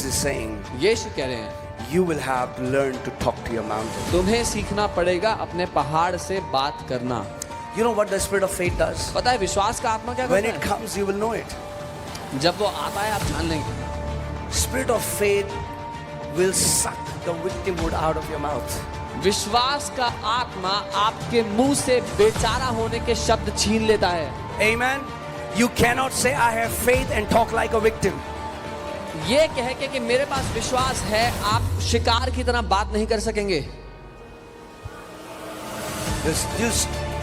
Jesus is saying, यीशु कह रहे हैं you will have to learn to talk to your mountain. तुम्हें सीखना पड़ेगा अपने पहाड़ से बात करना। You know what the spirit of faith does? पता है विश्वास का आत्मा क्या When करता it comes, you will know it. है? जब वो आता है आप जान लेंगे। Spirit of faith will suck the victimhood out of your mouth. विश्वास का आत्मा आपके मुंह से बेचारा होने के शब्द छीन लेता है। Amen. You cannot say I have faith and talk like a victim. ये कह के कि मेरे पास विश्वास है, आप शिकार की तरह बात नहीं कर सकेंगे।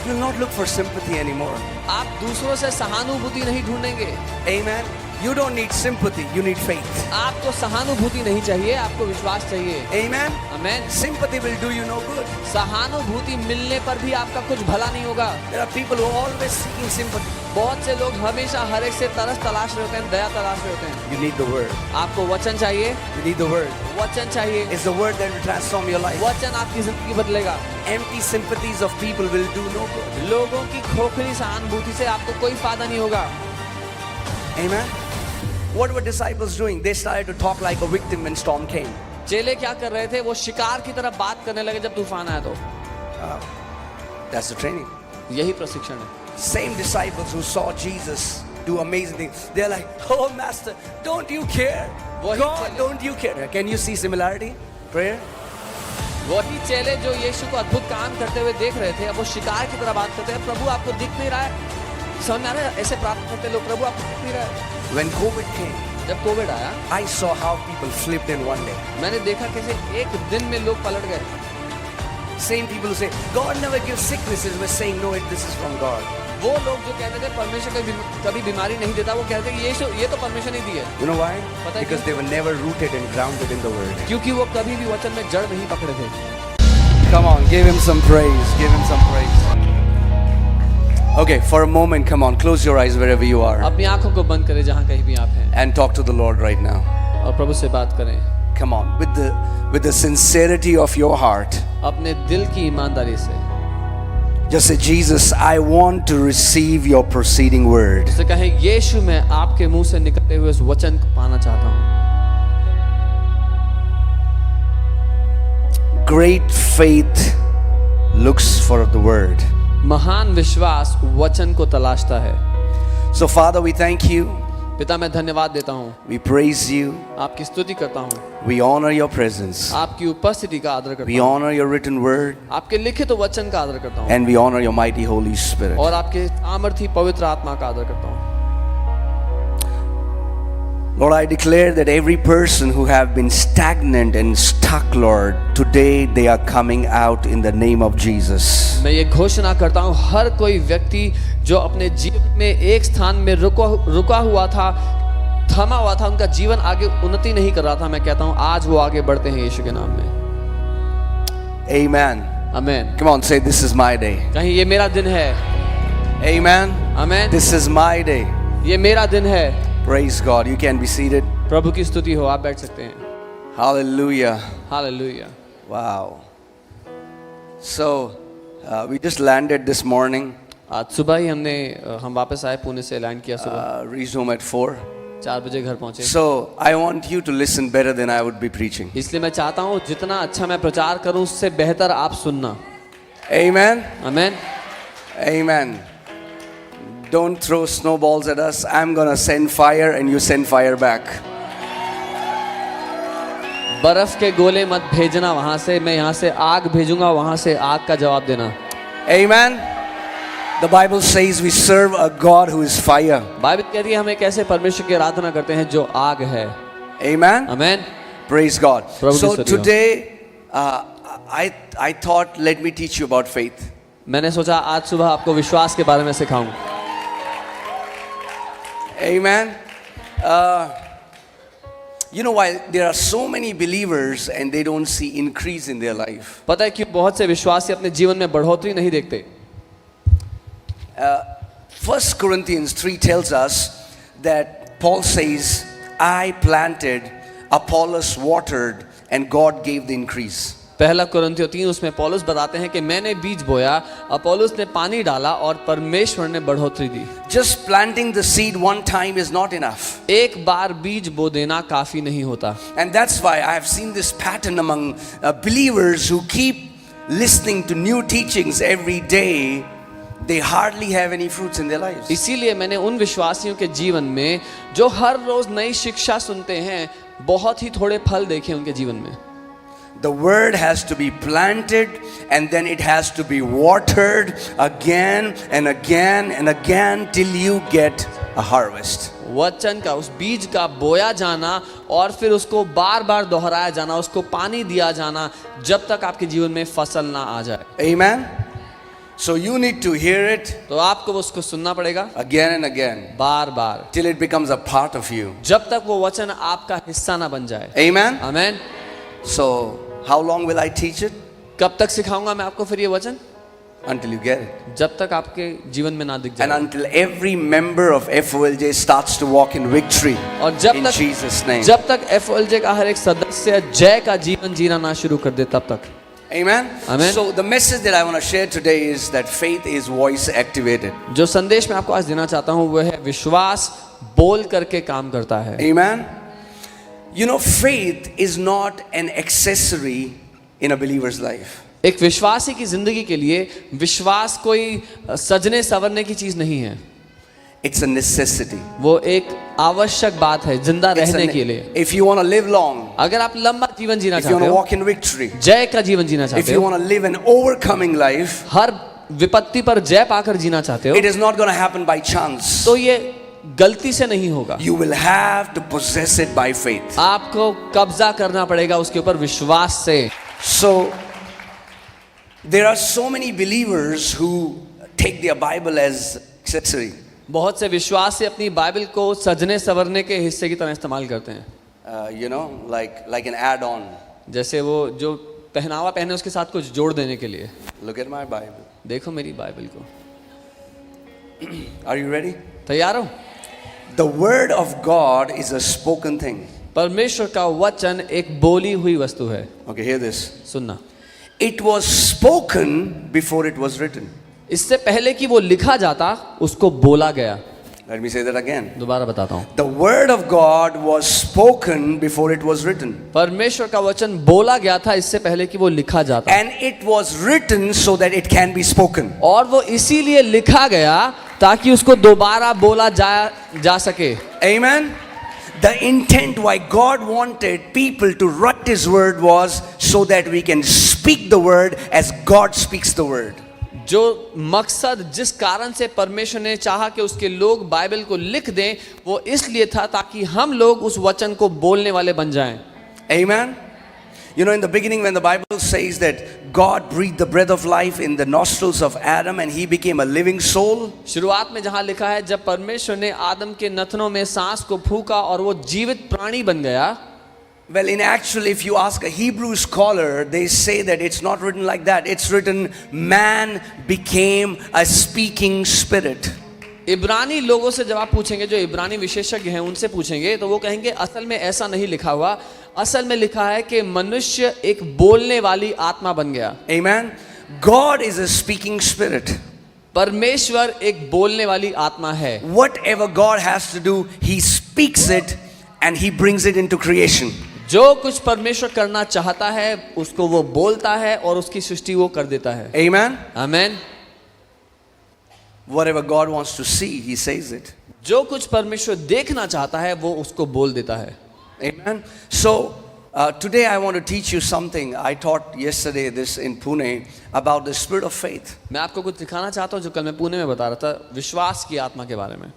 You'll not look for sympathy anymore. आप दूसरों से सहानुभूति नहीं ढूंढेंगे। Amen. You don't need sympathy, you need faith. आपको सहानुभूति नहीं चाहिए, आपको विश्वास चाहिए। Amen. Amen. Sympathy will do you no good. सहानुभूति मिलने पर भी आपका कुछ भला नहीं होगा। There are people who are always seeking sympathy. बहुत से लोग हमेशा हर एक से तरस तलाश रहे होते हैं, दया तलाश रहे होते हैं। You need the word. आपको वचन चाहिए। You need the word. वचन चाहिए। It's the word that will transform your life. वचन आपकी जिंदगी बदलेगा। Empty sympathies of people will do no good. लोगों की खोखली सहानुभूति से आपको कोई फायदा नहीं होगा। Amen. What were disciples doing? They started to talk like a victim when storm came. चेले क्या कर रहे थे? वो शिकार की तरह बात करने लगे जब तूफान आया तो। That's the training. यही प्रशिक्षण है। Same disciples who saw Jesus do amazing things. They're like, oh master, don't you care? God, don't you care? Can you see similarity? Prayer? वही चेले जो यीशु को अद्भुत काम करते हुए देख रहे थे, अब वो शिकार की तरह बात करते हैं, प्रभु आपको दिख नहीं रहा है? समझ में आ रहा है? ऐसे प्राप्त करते लोग, प्रभु आपको दिख नहीं रहा है? When COVID came, जब कोविड आया, I saw how people flipped in one day. मैंने देखा कैसे एक दिन में लोग पलट गए। Same people who say, God never gives sicknesses, were saying, no, this is from God. वो लोग जो कहते थे परमेश्वर कभी बीमारी नहीं देता, वो कहते थे ये तो परमेश्वर नहीं दिए। You know why? पता है Because they were never rooted and grounded in the word. क्योंकि वो कभी भी वचन में जड़ नहीं पकड़े थे। Come on, give him some praise. Give him some praise. Okay, for a moment, come on, close your eyes wherever you are. अपनी आंखों को बंद करें जहाँ कहीं भी आप हैं। And talk to the Lord right now. और प्रभु से बात करें। Come on, with the sincerity of your heart. अपने दिल की ईमानदारी से। Just say, Jesus, I want to receive your proceeding word. उससे कहें, यीशु मैं आपके मुंह से निकलते हुए उस वचन को पाना चाहता हूँ। Great faith looks for the word. महान विश्वास वचन को तलाशता है। So Father, we thank you. पिता मैं धन्यवाद देता हूँ। We praise you. आपकी स्तुति करता हूँ। We honor your presence. आपकी उपस्थिति का आदर करता We हूँ। honor your written word. आपके लिखित वचन का आदर करता हूँ। And we honor your mighty Holy Spirit. और आपके सामर्थी पवित्र आत्मा का आदर करता हूँ। Lord, I declare that every person who have been stagnant and stuck, Lord, today they are coming out in the name of Jesus. मैं ये घोषणा करता हूँ, हर कोई व्यक्ति जो अपने जीवन में एक स्थान में रुका हुआ था, थमा हुआ था, उनका जीवन आगे उन्नति नहीं कर रहा था, मैं कहता हूँ आज वो आगे बढ़ते हैं यीशु के नाम में। Amen. Amen. Come on, say, this is my day. कहीं ये मेरा दिन है। Amen. Amen. This is my day. ये मेरा दिन है। Praise God. You can be seated. प्रभु की स्तुति हो, आप बैठ सकते हैं। Hallelujah. Hallelujah. Wow. So, we just landed this morning. आज सुबह ही हम वापस आए, पुणे से लैंड किया सुबह। Resume at 4. 4 बजे घर पहुंचे। So, I want you to listen better than I would be preaching. इसलिए मैं चाहता हूँ जितना अच्छा मैं प्रचार करूँ उससे बेहतर आप सुनना। Amen. Amen. Amen. Don't throw snowballs at us. I'm gonna send fire and you send fire back. बर्फ के गोले मत भेजना वहां से, मैं यहाँ से आग भेजूंगा, वहां से आग का जवाब देना। Amen. The Bible says we serve a God who is fire. Bible कहती है हम एक ऐसे परमेश्वर की आराधना करते हैं जो आग है। Amen. आमेन। Praise God. प्रभु की So स्तुति हो। today, I thought let me teach you about faith. मैंने सोचा आज सुबह आपको विश्वास के बारे में सिखाऊं। Amen. You know why there are so many believers and they don't see increase in their life? पता है क्यों बहुत से विश्वासी अपने जीवन में बढ़ोतरी नहीं देखते? 1 Corinthians 3 tells us that Paul says, I planted, Apollos watered, and God gave the increase. पहला कुरिन्थियों 3 उसमें पौलुस बताते हैं कि मैंने बीज बोया, अपोलोस ने पानी डाला और परमेश्वर ने बढ़ोतरी दी। Just planting the seed one time is not enough. एक बार बीज बो देना काफी नहीं होता। And that's why I have seen this pattern among believers who keep listening to new teachings every day. They hardly have any fruits in their lives. इसीलिए मैंने उन विश्वासियों के जीवन में जो हर रोज नई शिक्षा सुनते हैं, बहुत ही थोड़े फल देखे उनके जीवन में। The word has to be planted and then it has to be watered again and again and again till you get a harvest. वचन का, उस बीज का बोया जाना और फिर उसको बार बार दोहराया जाना, उसको पानी दिया जाना, जब तक आपके जीवन में फसल ना आ जाए। Amen. So you need to hear it तो आपको उसको सुनना पड़ेगा again and again bar bar, till it becomes a part of you. जब तक वो वचन आपका हिस्सा ना बन जाए। Amen. आमीन। So how long will I teach it? कब तक सिखाऊंगा मैं आपको फिर ये वचन? Until you get it. जब तक आपके जीवन में ना दिख And जाए until every member of FOLJ starts to walk in victory और जब in तक Jesus' name. जब तक FOLJ का हर एक सदस्य जय का जीवन जीना ना शुरू कर दे तब तक। Amen. Amen. So the message that I want to share today is that faith is voice activated. जो संदेश मैं आपको आज देना चाहता हूँ वह है विश्वास बोल करके काम करता है। Amen. You know, faith is not an accessory in a believer's life. एक विश्वासी की जिंदगी के लिए विश्वास कोई सजने संवरने की चीज नहीं है, It's a necessity. वो एक आवश्यक बात है जिंदा It's रहने के लिए। if you want to live long, अगर आप लंबा जीवन जीना if you want चाहते to हो, walk in victory, जय का जीवन जीना if चाहते you हो, want to live an overcoming life, हर विपत्ति पर जय पाकर जीना चाहते हो, it is not going to happen by chance. तो ये गलती से नहीं होगा। You will have to possess it by faith. आपको कब्जा करना पड़ेगा उसके ऊपर विश्वास से। So there are so many believers who take their Bible as accessory. बहुत से विश्वासी अपनी बाइबल को सजने संवरने के हिस्से की तरह इस्तेमाल करते हैं। You know, like an add-on. जैसे वो जो पहनावा पहने उसके साथ कुछ जोड़ देने के लिए। Look at my Bible. देखो मेरी बाइबल को। Are you ready? तैयार हो? The word of God is a spoken thing. परमेश्वर का वचन एक बोली हुई वस्तु है। Okay, hear this. सुनना। It was spoken before it was written. इससे पहले कि वो लिखा जाता उसको बोला गया। Let me say that again. दोबारा बताता हूँ। The word of God was spoken before it was written. परमेश्वर का वचन बोला गया था इससे पहले कि वो लिखा जाता। And it was written so that it can be spoken. और वो इसीलिए लिखा गया ताकि उसको दोबारा बोला जा सके। Amen. The intent why God wanted people to write His word was so that we can speak the word as God speaks the word. जो मकसद जिस कारण से परमेश्वर ने चाहा कि उसके लोग बाइबल को लिख दें वो इसलिए था ताकि हम लोग उस वचन को बोलने वाले बन जाएं। Amen. You know, in the beginning when the Bible says that God breathed the breath of life in the nostrils of Adam and he became a living soul. शुरुआत में जहां लिखा है जब परमेश्वर ने आदम के नथनों में सांस को फूंका और वो जीवित प्राणी बन गया। Well, in actual, if you ask a Hebrew scholar, they say that it's not written like that. It's written, man became a speaking spirit. इब्रानी लोगों से जब आप पूछेंगे, जो इब्रानी विशेषज्ञ हैं उनसे पूछेंगे तो वो कहेंगे असल में ऐसा नहीं लिखा हुआ, असल में लिखा है कि मनुष्य एक बोलने वाली आत्मा बन गया। Amen. God is a speaking spirit. परमेश्वर एक बोलने वाली आत्मा है। Whatever God has to do, He speaks it and He brings it into creation. जो कुछ परमेश्वर करना चाहता है उसको वो बोलता है और उसकी सृष्टि वो कर देता है। Amen. आमीन। Whatever God wants to see, He says it. जो कुछ परमेश्वर देखना चाहता है वो उसको बोल देता है। Amen. So today I want to teach you something. I taught yesterday this in Pune about the spirit of faith. मैं आपको कुछ दिखाना चाहता हूँ जो कल मैं पुणे में बता रहा था विश्वास की आत्मा के बारे में।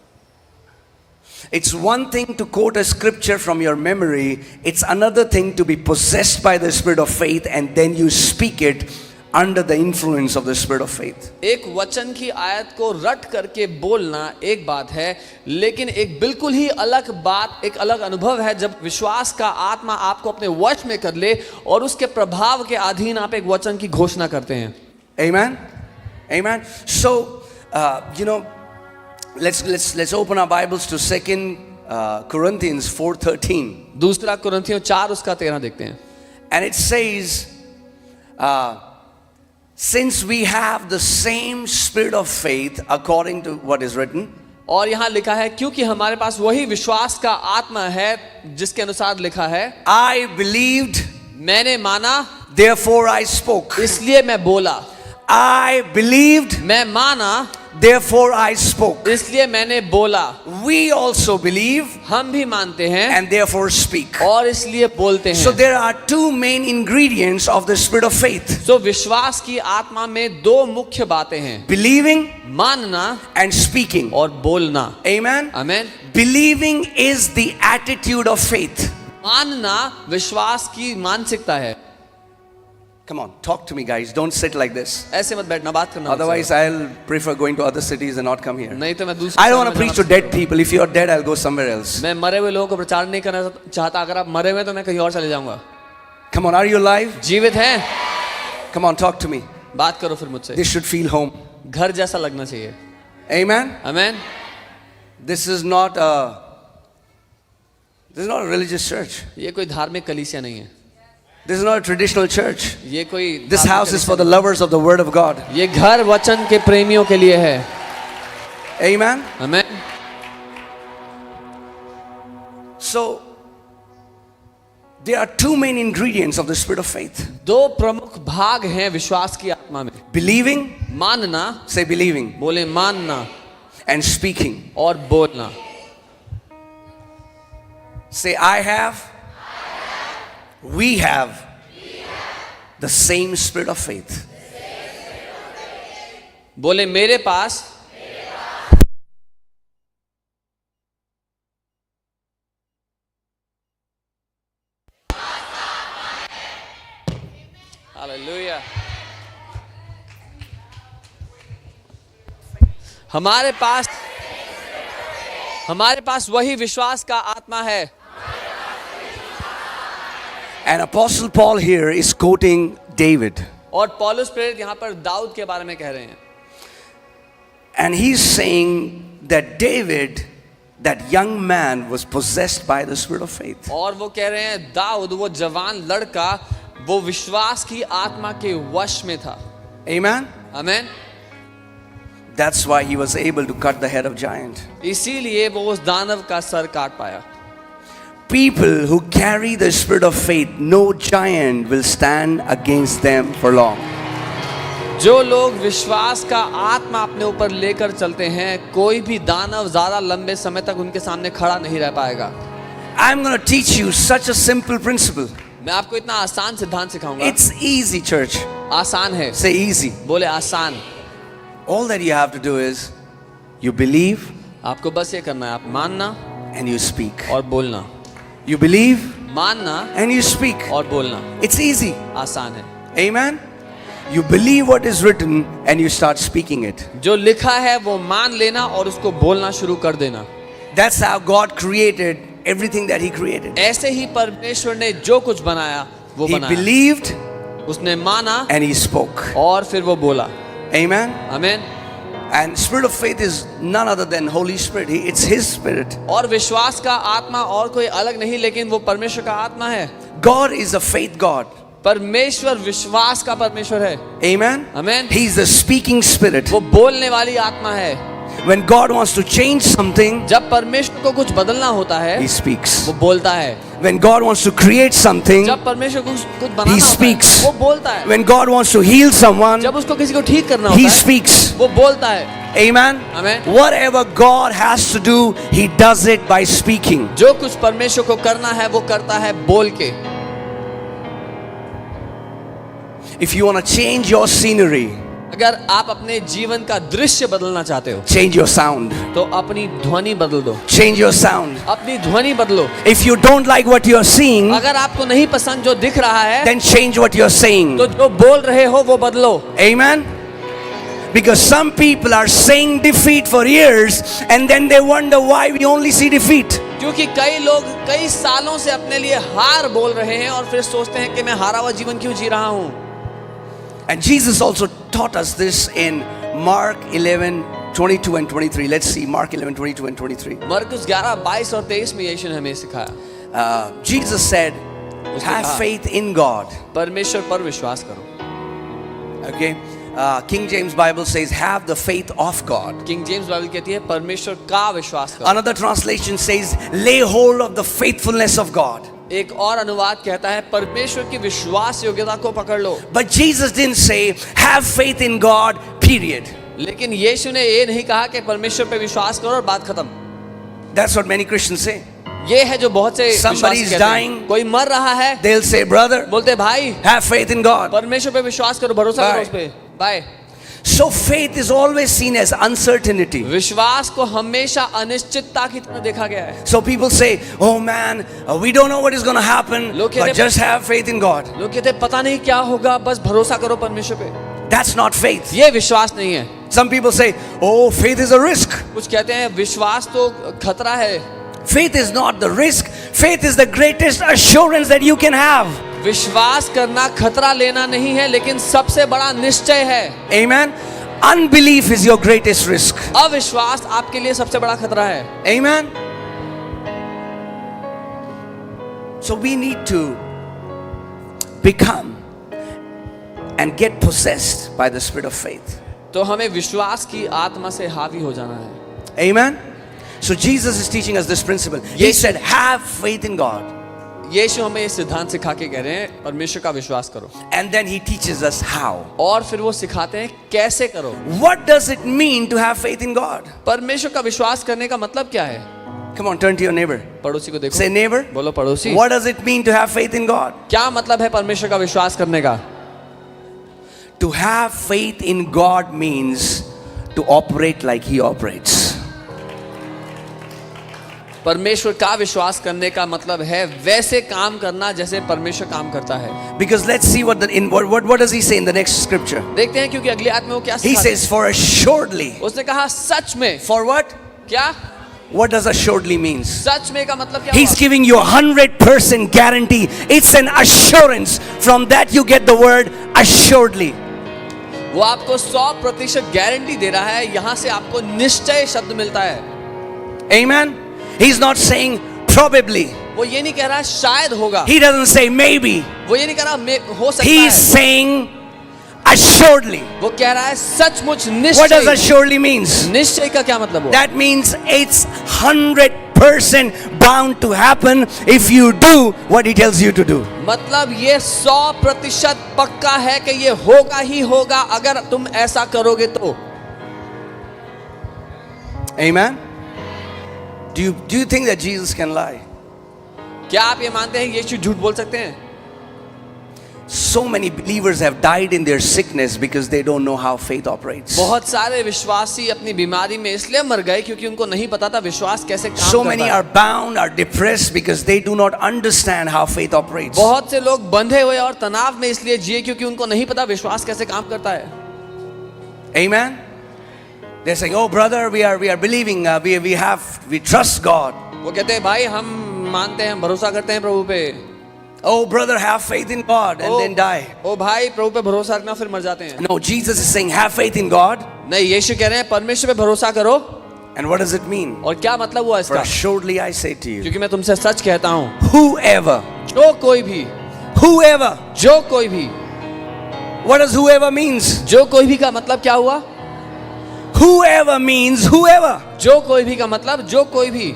It's one thing to quote a scripture from your memory. It's another thing to be possessed by the spirit of faith and then you speak it under the influence of the spirit of faith. एक वचन की आयत को रट करके बोलना एक बात है, लेकिन एक बिल्कुल ही अलग बात, एक अलग अनुभव है जब विश्वास का आत्मा आपको अपने वश में कर ले और उसके प्रभाव के अधीन आप एक वचन की घोषणा करते हैं। Amen. Amen. So you know, let's open our Bibles to 2 Corinthians 4:13. दूसरा कुरिन्थियों 4 उसका 13 देखते हैं। And it says, Since we have the same spirit of faith according to what is written, और यहाँ लिखा है क्योंकि हमारे पास वही विश्वास का आत्मा है जिसके अनुसार लिखा है, I believed, मैंने माना therefore I spoke. इसलिए मैं बोला, I believed, मैं माना therefore I spoke. इसलिए मैंने बोला। We also believe हम भी मानते हैं and therefore speak. और इसलिए बोलते So हैं। there are two main ingredients of the spirit of faith: तो विश्वास की आत्मा में दो मुख्य बातें हैं, believing मानना and speaking. और बोलना। Amen. आमीन। Believing is the attitude of faith. मानना विश्वास की मानसिकता है। Come on, talk to me, guys. Don't sit like this. ऐसे मत बैठना, बात करना। Otherwise, I'll prefer going to other cities and not come here. नहीं तो मैं दूसरे I don't want to preach to dead people. If you're dead, I'll go somewhere else. मैं मरे हुए लोगों को प्रचार नहीं करना चाहता। अगर आप मरे हुए तो मैं कहीं और चले जाऊंगा। Come on, are you alive? जीवित हैं? Come on, talk to me. बात करो फिर मुझसे। This should feel home. घर जैसा लगना चाहिए। Amen. आमीन। This is not a religious church. ये कोई धार्मिक कलीसिया नहीं है। This is not a traditional church. ये कोई This धार्मिक house is कलीसिया for the lovers of the word of God. नहीं। ये घर वचन के प्रेमियों के लिए है। Amen. आमीन। So there are two main ingredients of the spirit of faith: दो प्रमुख भाग हैं विश्वास की आत्मा में, believing, मानना, say believing, बोले मानना, and speaking. और बोलना। Say, I have, we have the same spirit of faith. बोले मेरे पास हालेलुया। हमारे पास वही विश्वास का आत्मा है। And Apostle Paul here is quoting David. और पौलुस प्रेरित यहाँ पर दाऊद के बारे में कह रहे हैं। And he's saying that David, that young man, was possessed by the spirit of faith. और वो कह रहे हैं दाऊद वो जवान लड़का वो विश्वास की आत्मा के वश में था। Amen. आमीन। That's why he was able to cut the head of giant. इसीलिए वो उस दानव का सर काट पाया। People who carry the spirit of faith, no giant will stand against them for long. जो लोग विश्वास का आत्मा अपने ऊपर लेकर चलते हैं, कोई भी दानव ज्यादा लंबे समय तक उनके सामने खड़ा नहीं रह पाएगा। I'm going to teach you such a simple principle. मैं आपको इतना आसान सिद्धांत सिखाऊंगा। It's easy, church. आसान है। Say easy. बोले आसान। All that you have to do is you believe आपको बस ये करना है, आप मानना and you speak. और बोलना। You believe मानना and you speak. और बोलना। It's easy. आसान है। Amen. You believe what is written and you start speaking it. जो लिखा है वो मान लेना और उसको बोलना शुरू कर देना। That's how God created everything that He created. ऐसे ही परमेश्वर ने जो कुछ बनाया वो He बनाया। believed उसने माना and He spoke. और फिर वो बोला। Amen. आमीन। And spirit of faith is none other than Holy Spirit. It's His Spirit. और विश्वास का आत्मा और कोई अलग नहीं लेकिन वो परमेश्वर का आत्मा है। God is a faith God. परमेश्वर विश्वास का परमेश्वर है। Amen. आमीन। He's the speaking Spirit. वो बोलने वाली आत्मा है। When God wants to change something, जब परमेश्वर को कुछ बदलना होता है He speaks. वो बोलता है। When God wants to create something, जब परमेश्वर को कुछ बनाना He होता speaks. है वो बोलता है। When God wants to heal someone, जब उसको किसी को ठीक करना He होता है speaks. वो बोलता है। Amen. Amen. Whatever God has to do, He does it by speaking. जो कुछ परमेश्वर को करना है वो करता है बोल के। If you want to change your scenery, अगर आप अपने जीवन का दृश्य बदलना चाहते हो change your sound. तो अपनी ध्वनि बदल दो। Change your sound. अपनी ध्वनि बदलो। If you don't like what you're seeing, अगर आपको नहीं पसंद जो दिख रहा है then change what you're saying. तो जो बोल रहे हो वो बदलो। Amen. Because some people are saying defeat for years and then they wonder why we only see defeat. क्योंकि कई लोग कई सालों से अपने लिए हार बोल रहे हैं और फिर सोचते हैं कि मैं हारा हुआ जीवन क्यों जी रहा हूं। And Jesus also taught us this in Mark 11:22 and 23. Let's see Mark 11:22 and 23. मरकुस 11:22 और 23 में यीशु ने हमें सिखाया। Jesus said, उसने have कहा, faith in God. परमेश्वर पर विश्वास करो। Okay, King James Bible says, "Have the faith of God." King James Bible कहती है परमेश्वर का विश्वास करो। Another translation says, "Lay hold of the faithfulness of God." एक और अनुवाद कहता है परमेश्वर की विश्वास योग्यता को पकड़ लो। But Jesus didn't say, "Have faith in God," period. लेकिन यीशु ने ये नहीं कहा कि परमेश्वर पे विश्वास करो और बात खत्म। That's what many Christians say. ये है जो बहुत से Somebody विश्वासी is कहते हैं। dying. कोई मर रहा है, They'll say, "Brother, बोलते भाई have faith in God." परमेश्वर पे विश्वास करो, भरोसा Bye. करो उस पे। Bye. So faith is always seen as uncertainty. विश्वास को हमेशा अनिश्चितता की तरह देखा गया है। So people say, "Oh man, we don't know what is going to happen, लोग but कहते- just have faith in God." लोग कहते हैं पता नहीं क्या होगा, बस भरोसा करो परमेश्वर पे। That's not faith. ये विश्वास नहीं है। Some people say, "Oh, faith is a risk." कुछ कहते हैं विश्वास तो खतरा है। Faith is not the risk. Faith is the greatest assurance that you can have. विश्वास करना खतरा लेना नहीं है, लेकिन सबसे बड़ा निश्चय है। Amen. Unbelief is your greatest risk. अविश्वास आपके लिए सबसे बड़ा खतरा है। Amen. So we need to become and get possessed by the spirit of faith. तो हमें विश्वास की आत्मा से हावी हो जाना है। Amen. So Jesus is teaching us this principle. He Yes. said, "Have faith in God." यीशु हमें ये सिद्धांत सिखा के कह रहे हैं परमेश्वर का विश्वास करो, And then he teaches us how. और फिर वो सिखाते हैं कैसे करो। What does it mean to have faith in God? परमेश्वर का विश्वास करने का मतलब क्या है? Come on, turn to your neighbor. पड़ोसी को देखो। Say, "Neighbor, बोलो पड़ोसी, what does it mean to have faith in God?" क्या मतलब है परमेश्वर का विश्वास करने का? To have faith in God means to operate like He operates. परमेश्वर का विश्वास करने का मतलब है वैसे काम करना जैसे परमेश्वर काम करता है। Because let's see what does He say in the next scripture? देखते हैं क्योंकि अगली आयत में वो क्या He सिखाता है। says, "For assuredly." उसने कहा सच में। For what? क्या What does assuredly means? सच में का मतलब क्या He's हुआ? giving you 100% guarantee. It's an assurance. From that you get the word assuredly. वो आपको 100% गारंटी दे रहा है, यहाँ से आपको निश्चय शब्द मिलता है। Amen. He's not saying probably. वो ये नहीं कह रहा है शायद होगा, He doesn't say maybe. वो ये नहीं कह रहा हो सकता He's है, saying assuredly. वो कह रहा है सचमुच What does निश्चय। assuredly means? निश्चय का क्या मतलब हुआ? That means it's 100% bound to happen if you do what He tells you to do. मतलब ये 100% पक्का है कि ये होगा ही होगा अगर तुम ऐसा करोगे तो। Amen. Do you think that Jesus can lie? क्या आप ये मानते हैं यीशु झूठ बोल सकते हैं? So many believers have died in their sickness because they don't know how faith operates. बहुत सारे विश्वासी अपनी बीमारी में इसलिए मर गए क्योंकि उनको नहीं पता था विश्वास कैसे काम So करता many है। are bound, are depressed because they do not understand how faith operates. बहुत से लोग बंधे हुए और तनाव में इसलिए जिए क्योंकि उनको नहीं पता विश्वास कैसे काम करता है। Amen. They're saying, "Oh brother, we are believing, we trust God." वो कहते हैं भाई हम मानते हैं, भरोसा करते हैं प्रभु पे। "Oh brother, have faith in God," and then die. ओ भाई प्रभु पे भरोसा रखना फिर मर जाते हैं। No, Jesus is saying, "Have faith in God." नहीं, यीशु कह रहे हैं परमेश्वर पे भरोसा करो। And what does it mean? और क्या मतलब हुआ For इसका? assuredly I say to you, क्योंकि मैं तुमसे सच कहता हूँ, whoever, जो कोई भी, जो कोई भी, what does whoever means? जो कोई भी का मतलब क्या हुआ? Whoever means whoever. जो कोई भी का मतलब जो कोई भी।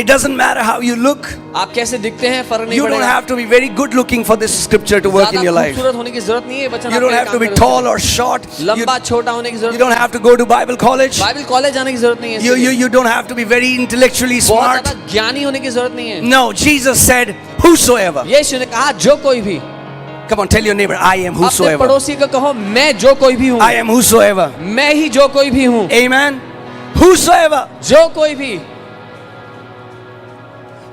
It doesn't matter how you look. आप कैसे दिखते हैं फर्क नहीं You don't पड़ेगा। have to be very good looking for this scripture to work in your ज़्यादा life. खूबसूरत होने की जरूरत नहीं है वचन You don't आपके have to काम be में tall or short. You, लंबा छोटा होने की you जरूरत don't नहीं have to go to Bible college. है। बाइबल कॉलेज जाने की जरूरत नहीं है। You don't have to be very intellectually बहुत smart. ज्यादा ज्ञानी होने की जरूरत नहीं है। No, Jesus said, "Whosoever." यीशु ने कहा जो कोई भी। Come on, tell your neighbor, "I am अपने whosoever." पड़ोसी को कहो मैं जो कोई भी हूँ। I am whosoever. मैं ही जो कोई भी हूँ। Amen. Whosoever. जो कोई भी।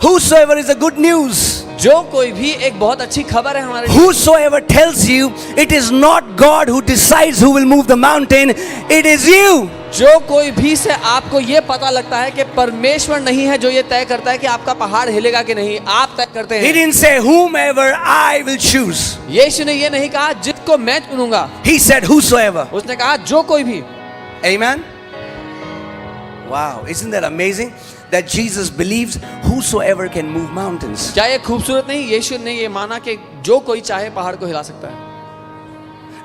Whosoever is a good news. जो कोई भी एक बहुत अच्छी खबर है हमारे लिए। Whosoever tells you it is not God who decides who will move the mountain, it is you. जो कोई भी से आपको ये पता लगता है कि परमेश्वर नहीं है जो ये तय करता है कि आपका पहाड़ हिलेगा कि नहीं, आप तय करते He हैं। didn't say whomever I will choose. यीशु ने ये नहीं कहा जिसको मैं चुनूंगा, He said whosoever. उसने कहा जो कोई भी। Amen. Wow, isn't that amazing that Jesus believes whosoever can move mountains. क्या ये खूबसूरत नहीं? यीशु ने ये माना कि जो कोई चाहे पहाड़ को हिला सकता है।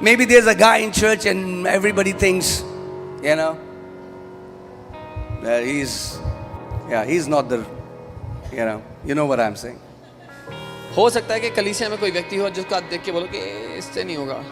Maybe there's a guy in church and everybody thinks, you know, that he's not the, you know what I'm saying. हो सकता है कि कलीसिया में कोई व्यक्ति हो जिसको आप देख के बोलो कि इससे नहीं होगा.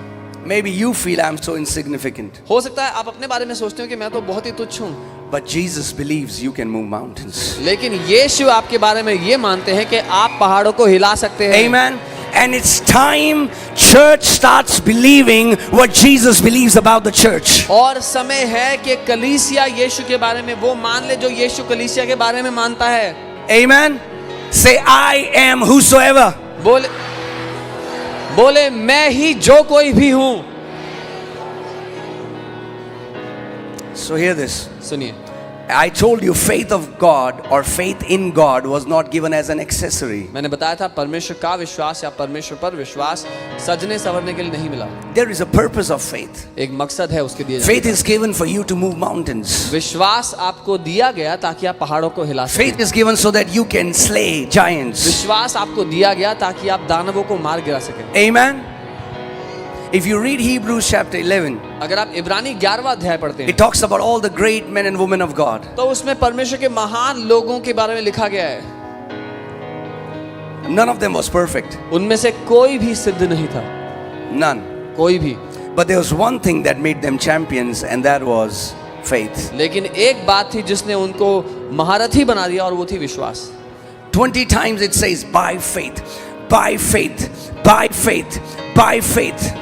Maybe you feel I'm so insignificant. हो सकता है आप अपने बारे में सोचते हो कि मैं तो बहुत ही तुच्छ हूँ. But Jesus believes you can move mountains. लेकिन यीशु आपके बारे में ये मानते हैं कि आप पहाड़ों को हिला सकते हैं. Amen. And it's time church starts believing what Jesus believes about the church. और समय है कि कलीसिया यीशु के बारे में वो मान ले जो यीशु कलीसिया के बारे में मानता है. Amen. Say, I am whosoever. बोले मैं ही जो कोई भी हूं. So hear this. सुनिए, I told you faith of God or faith in God was not given as an accessory. मैंने बताया था परमेश्वर का विश्वास या परमेश्वर पर विश्वास सजने संवरने के लिए नहीं मिला. There is a purpose of faith. एक मकसद है उसके दिए. Faith is given for you to move mountains. विश्वास आपको दिया गया ताकि आप पहाड़ों को हिला सकें. Faith is given so that you can slay giants. विश्वास आपको दिया गया ताकि आप दानवों को मार गिरा सकें. Amen. If you read Hebrews chapter 11, अगर आप इब्रानी 11वां अध्याय पढ़ते हैं it talks about all the great men and women of God. तो उसमें परमेश्वर के महान लोगों के बारे में लिखा गया है. None of them was perfect. उनमें से कोई भी सिद्ध नहीं था. None. कोई भी. But there was one thing that made them champions, and that was faith. लेकिन एक बात थी जिसने उनको महारथी बना दिया और वो थी विश्वास. 20 times it says by faith, by faith, by faith, by faith.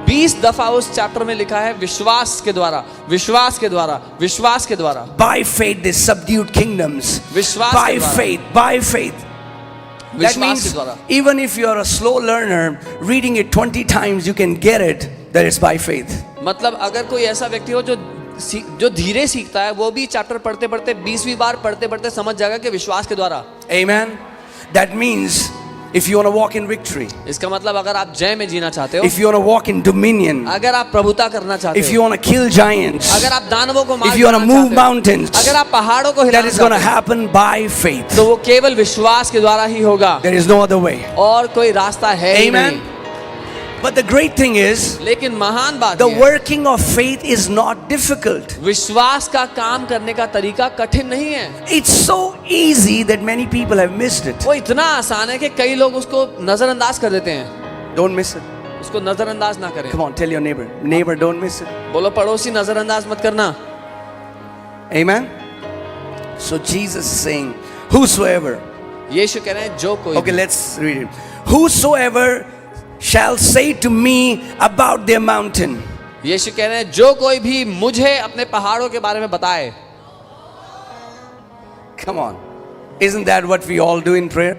20 दफा उस चैप्टर में लिखा है विश्वास के द्वारा, विश्वास के द्वारा, विश्वास के द्वारा. By faith they subdued kingdoms. विश्वास By के द्वारा. faith, by faith. That विश्वास के means द्वारा. even if you are a slow learner, reading it 20 times you can get it. That is by faith. मतलब अगर कोई ऐसा व्यक्ति हो जो धीरे सीखता है वो भी चैप्टर पढ़ते पढ़ते 20वीं बार पढ़ते पढ़ते समझ जाएगा कि विश्वास के द्वारा. Amen. That means if you want to walk in victory, इसका मतलब अगर आप जय में जीना चाहते हो, if you want to walk in dominion, अगर आप प्रभुता करना चाहते if हो, you want to kill giants, अगर आप दानवों को मार if you want to गिराना move चाहते हो, mountains, अगर आप पहाड़ों को that हिलाना is going to चाहते हो, happen by faith. तो वो केवल विश्वास के द्वारा ही होगा. There is no other way. और कोई रास्ता है ही Amen. नहीं. But the great thing is, लेकिन महान बात the ये है, working of faith is not difficult. विश्वास का काम करने का तरीका कठिन नहीं है. It's so easy that many people have missed it. वो इतना आसान है कि कई लोग उसको नजरअंदाज कर देते हैं. Don't miss it. उसको नजरअंदाज ना करें. Come on, tell your neighbor, don't miss it. बोलो पड़ोसी नजरअंदाज मत करना. Amen. So Jesus is saying, whosoever. यीशु कह रहे हैं जो कोई. Okay, let's read it. Whosoever shall say to me about their mountain. यीशु कह रहे हैं जो कोई भी मुझे अपने पहाड़ों के बारे में बताए. Come on. Isn't that what we all do in prayer?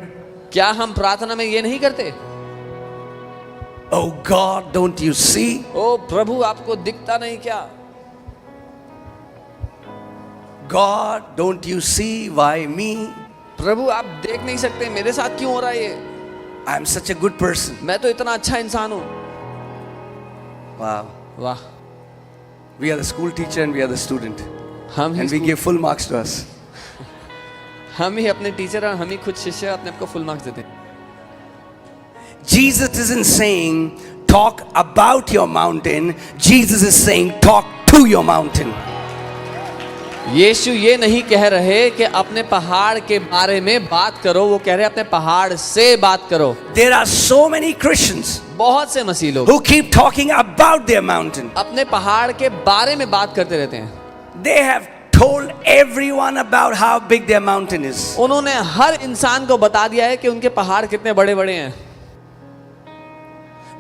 क्या हम प्रार्थना में ये नहीं करते? Oh God, don't you see? ओ प्रभु आपको दिखता नहीं क्या? God, don't you see why me? प्रभु आप देख नहीं सकते मेरे साथ क्यों हो रहा है ये? I'm such a good person. मैं तो इतना अच्छा इंसान हूँ. Wow. वाह. We are the school teacher and we are the student. हम And we he give full marks to us. अपने टीचर और हम ही खुद शिष्य अपने आप को फुल मार्क्स देते हैं. Jesus isn't saying talk about your mountain. Jesus is saying talk to your mountain. यीशु ये नहीं कह रहे कि अपने पहाड़ के बारे में बात करो, वो कह रहे अपने पहाड़ से बात करो. There are so many Christians बहुत से मसीह लोग who keep talking about their mountain. अपने पहाड़ के बारे में बात करते रहते हैं. They have told everyone about how big their mountain is. उन्होंने हर इंसान को बता दिया है कि उनके पहाड़ कितने बड़े बड़े हैं.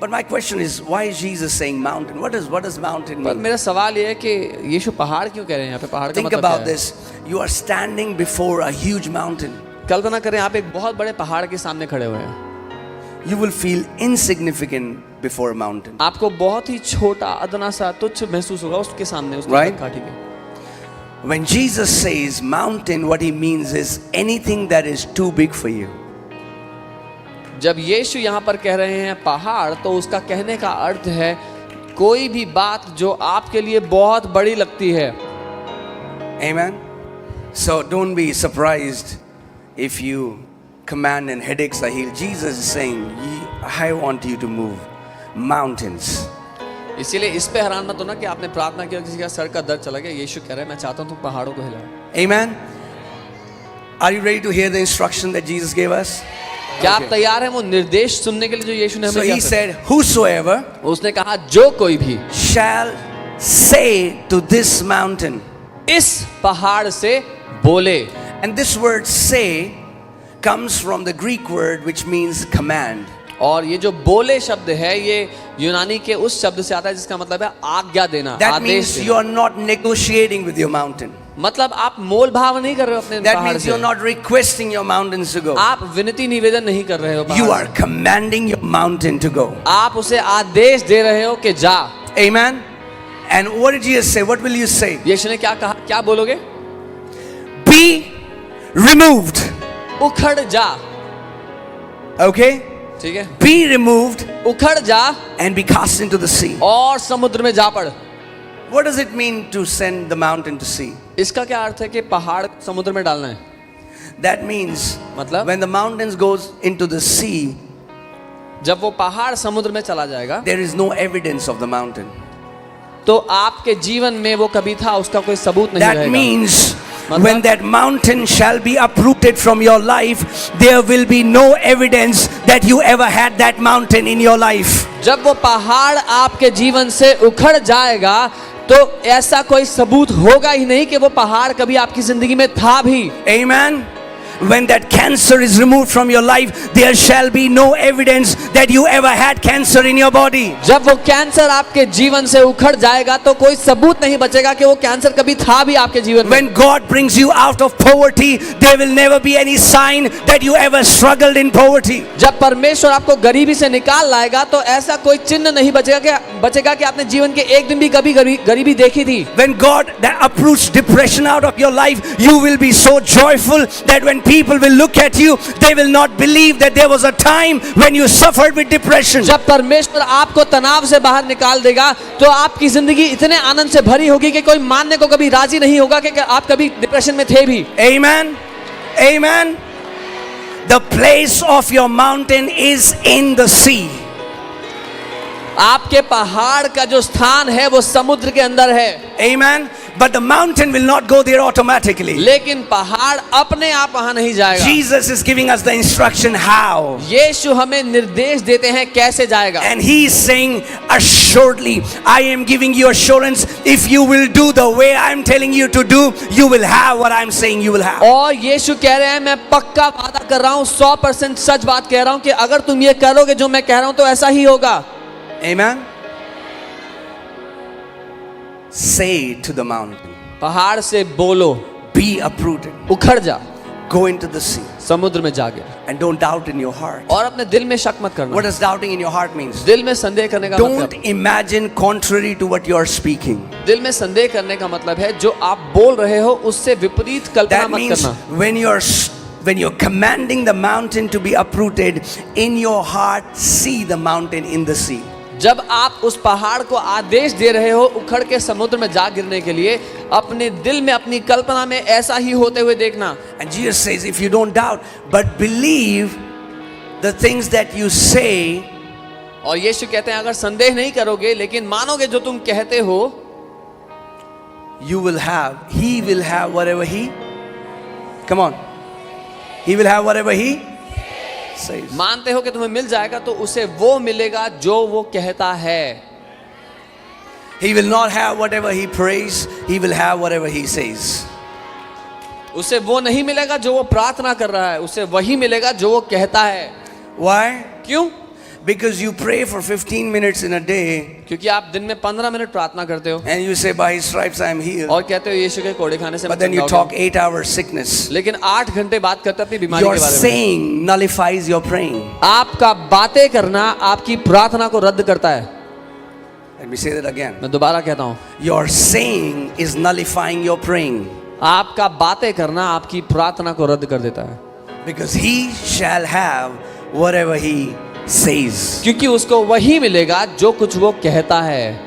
But my question is, why is Jesus saying mountain? What does mountain पर mean? मेरा सवाल ये है कि यीशु पहाड़ क्यों कह रहे हैं यहाँ पे? पहाड़ का Think मतलब क्या about है? this. You are standing before a huge mountain. कल्पना करें आप एक बहुत बड़े पहाड़ के सामने खड़े हुए हैं. You will feel insignificant before a mountain. आपको बहुत ही छोटा, अदना सा, तुच्छ महसूस होगा उसके सामने, उसके Right? घाटी के. When Jesus says mountain, what he means is anything that is too big for you. जब यीशु यहाँ पर कह रहे हैं पहाड़, तो उसका कहने का अर्थ है कोई भी बात जो आपके लिए बहुत बड़ी लगती है. Amen. So don't be surprised if you command and headaches are healed. Jesus is saying, I want you to move mountains. इसीलिए इस पे हैरान मत होना कि आपने प्रार्थना किया किसी का सर का दर्द चला गया। यीशु कह रहा है मैं चाहता हूँ तुम पहाड़ों को हिलाओ। Amen. Are you ready to hear the instruction that Jesus gave us? क्या आप तैयार हैं वो निर्देश सुनने के लिए जो यीशु ने So हमें he दिया? said, whosoever उसने कहा जो कोई भी shall say to this mountain. इस पहाड़ से बोले। And this word say comes from the Greek word which means command. और ये जो बोले शब्द है ये यूनानी के उस शब्द से आता है जिसका मतलब है आज्ञा देना, That आदेश means देना। you are not negotiating with your mountain. मतलब आप मोल भाव नहीं कर रहे हो अपने That पहाड़ means से। you're not requesting your mountains to go. आप विनती निवेदन नहीं कर रहे हो You पहाड़ are commanding your mountain to go. से। आप उसे आदेश दे रहे हो कि जा। Amen. And what did Jesus say? What will you say? यीशु ने क्या कहा, क्या बोलोगे? Be removed. उखड़ जा। Okay? ठीक है, Be removed उखड़ जा and be cast into the sea. और समुद्र में जा पड़। What does it mean to send the mountain to sea? इसका क्या अर्थ है कि पहाड़ समुद्र में डालना है? That means मतलब when the mountains goes into the sea, जब वो पहाड़ समुद्र में चला जाएगा there is no evidence of the mountain. तो आपके जीवन में वो कभी था उसका कोई सबूत नहीं That रहेगा। means मतलब? when that mountain shall be uprooted from your life, there will be no evidence that you ever had that mountain in your life. जब वो पहाड़ आपके जीवन से उखड़ जाएगा तो ऐसा कोई सबूत होगा ही नहीं कि वो पहाड़ कभी आपकी जिंदगी में था भी। Amen. When that cancer is removed from your life, there shall be no evidence that you ever had cancer in your body. जब वो कैंसर आपके जीवन से उखड़ जाएगा तो कोई सबूत नहीं बचेगा कि वो कैंसर कभी था भी आपके जीवन में। When God brings you out of poverty, there will never be any sign that you ever struggled in poverty. जब परमेश्वर आपको गरीबी से निकाल लाएगा तो ऐसा कोई चिन्ह नहीं बचेगा कि आपने जीवन के एक दिन भी कभी गरीबी देखी थी। When God that uproots depression out of your life, you will be so joyful that when people will look at you, they will not believe that there was a time when you suffered with depression. जब परमेश्वर आपको तनाव से बाहर निकाल देगा तो आपकी जिंदगी इतने आनंद से भरी होगी कि कोई मानने को कभी राजी नहीं होगा कि आप कभी डिप्रेशन में थे भी। Amen. Amen. The place of your mountain is in the sea. आपके पहाड़ का जो स्थान है वो समुद्र के अंदर है। Amen. But the mountain will not go there automatically. लेकिन पहाड़ अपने आप वहां नहीं जाएगा। Jesus is giving us the instruction how. यीशु हमें निर्देश देते हैं कैसे जाएगा। And he is saying, assuredly, I am giving you assurance, if you will do the way I am telling you to do, you will have what I am saying you will have. और यीशु कह रहे हैं मैं पक्का वादा कर रहा हूँ, 100% सच बात कह रहा हूँ कि अगर तुम ये करोगे जो मैं कह रहा हूँ तो ऐसा ही होगा। Amen. Say to the mountain, पहाड़ से बोलो be uprooted, उखड़ जा, go into the sea, समुद्र में जाके, and don't doubt in your heart. और अपने दिल में शक मत करना। What does doubting in your heart means? दिल में संदेह करने का Don't मतलब, imagine contrary to what you are speaking. दिल में संदेह करने का मतलब है जो आप बोल रहे हो उससे विपरीत कल्पना That मत means करना। when you're commanding the mountain to be uprooted, in your heart see the mountain in the sea. जब आप उस पहाड़ को आदेश दे रहे हो उखड़ के समुद्र में जा गिरने के लिए, अपने दिल में अपनी कल्पना में ऐसा ही होते हुए देखना। And Jesus says, if you don't doubt, but believe the things that you say, और यीशु कहते हैं अगर संदेह नहीं करोगे लेकिन मानोगे जो तुम कहते हो, you will have, he will have whatever he, come on, he will have whatever he says. मानते हो कि तुम्हें मिल जाएगा तो उसे वो मिलेगा जो वो कहता है। He will not have whatever he prays, he will have whatever he says. उसे वो नहीं मिलेगा जो वो प्रार्थना कर रहा है, उसे वही मिलेगा जो वो कहता है। Why? क्यों? Because you pray for 15 minutes in a day क्योंकि आप दिन में 15 मिनट प्रार्थना करते हो and you say, by his stripes I am healed. और कहते हो यीशु के कोड़े खाने से मैं But then you चंगा हो talk गया। 8 hours sickness. लेकिन 8 घंटे बात करते अपनी बीमारी Your के बारे में। saying nullifies your praying. आपका बातें करना आपकी प्रार्थना को रद्द करता है। Let me say that again. मैं दोबारा कहता हूँ, Your saying is nullifying your praying. आपका बातें करना आपकी प्रार्थना को रद्द कर देता है। Because he shall have whatever he says. क्योंकि उसको वही मिलेगा जो कुछ वो कहता है।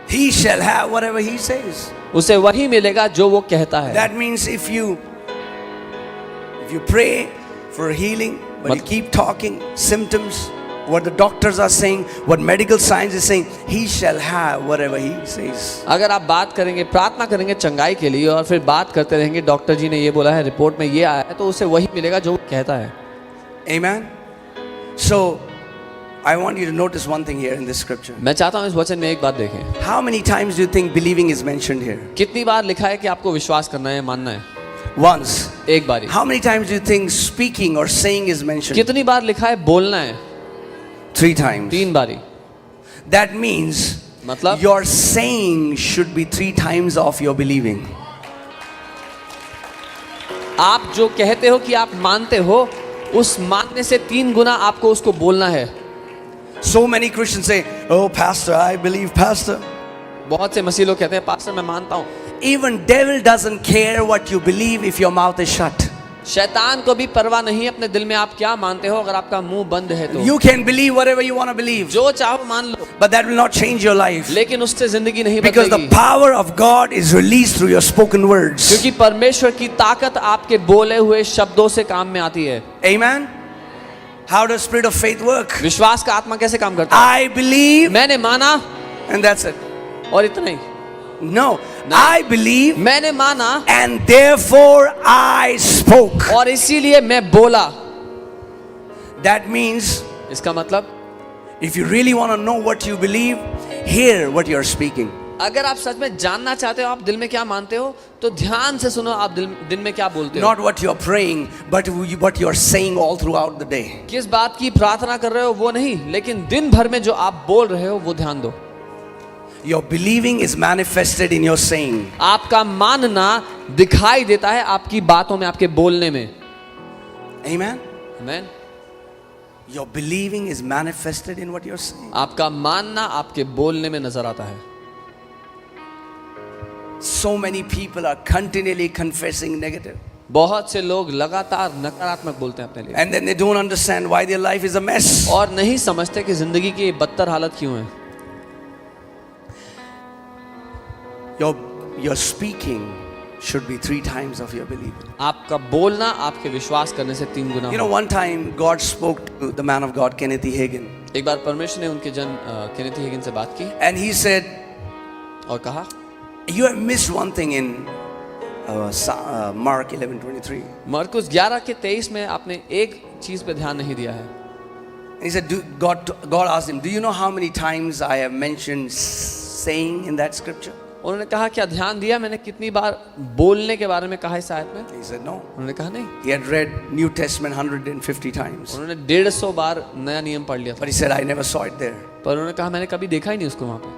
He shall have whatever he says. उसे वही मिलेगा जो वो कहता है। That means if you pray for healing, but you keep talking symptoms, what the doctors are saying, what medical science is saying, he shall have whatever he says. अगर आप बात करेंगे, प्रार्थना करेंगे चंगाई के लिए और फिर बात करते रहेंगे डॉक्टर जी ने ये बोला है, रिपोर्ट में ये आया है, तो उसे वही मिलेगा जो वो कहता है. Amen. So I want you to notice one thing here in this scripture. मैं चाहता हूँ इस वचन में एक बात देखें. How many times do you think believing is mentioned here? कितनी बार लिखा है कि आपको विश्वास करना है, मानना है? Once. एक बार ही. How many times do you think speaking or saying is mentioned? कितनी बार लिखा है बोलना है? 3 times. 3 बारी. That means मतलब your saying should be 3 times of your believing. आप जो कहते हो कि आप मानते हो, उस मानने से 3 गुना आपको उसको बोलना है. So many Christians say, "Oh, pastor, I believe, pastor." बहुत से मसीह लोग कहते हैं पास्टर मैं मानता हूँ. Even devil doesn't care what you believe if your mouth is shut. शैतान को भी परवाह नहीं अपने दिल में आप क्या मानते हो, अगर आपका मुंह बंद है तो. You can believe whatever you want to believe, जो चाहो मान लो, but that will not change your life. लेकिन उससे जिंदगी नहीं Because the बदलेगी. power of God is released through your spoken words. क्योंकि परमेश्वर की ताकत आपके बोले हुए शब्दों से काम में आती है. Amen. How does spirit of faith work? विश्वास का आत्मा कैसे काम करता है? I believe, मैंने माना and that's it. और इतना ही. No, I believe, मैंने माना and therefore I spoke. और इसीलिए मैं बोला. That means, इसका मतलब if you really want to know what you believe, hear what you're speaking. अगर आप सच में जानना चाहते हो आप दिल में क्या मानते हो, तो ध्यान से सुनो आप दिल में क्या बोलते हो. Not what you're praying, but what you're saying all throughout the day. किस बात की प्रार्थना कर रहे हो वो नहीं, लेकिन दिन भर में जो आप बोल रहे हो वो ध्यान दो. Your believing is manifested in your saying. आपका मानना दिखाई देता है आपकी बातों में, आपके बोलने में. Amen. आमीन. Your believing is manifested in what you're saying. आपका मानना आपके बोलने में नजर आता है. So many people are continually confessing negative. बहुत से लोग लगातार नकारात्मक बोलते हैं अपने लिए, And then they don't understand why their life is a mess. और नहीं समझते कि जिंदगी की बदतर हालत क्यों है. Your speaking should be 3 times of your believing. आपका बोलना आपके विश्वास करने से 3 गुना You know, हो. one time God spoke to the man of God, Kenneth E. Hagin, एक बार परमेश्वर ने उनके जन केनेथ हेगिन से बात की and he said, और कहा "You have missed one thing in Mark 11:23." मरकुस 11 के 23 में आपने एक चीज पे ध्यान नहीं दिया है. He said, God asked him, "Do you know how many times I have mentioned saying in that scripture?" उन्होंने कहा क्या ध्यान दिया मैंने कितनी बार बोलने के बारे में कहा इस आयत में? He said, "No." उन्होंने कहा नहीं. He had read New Testament 150 times. उन्होंने 150 बार नया नियम पढ़ लिया था, But he said, "I never saw it there." पर उन्होंने कहा मैंने कभी देखा ही नहीं उसको वहां पे.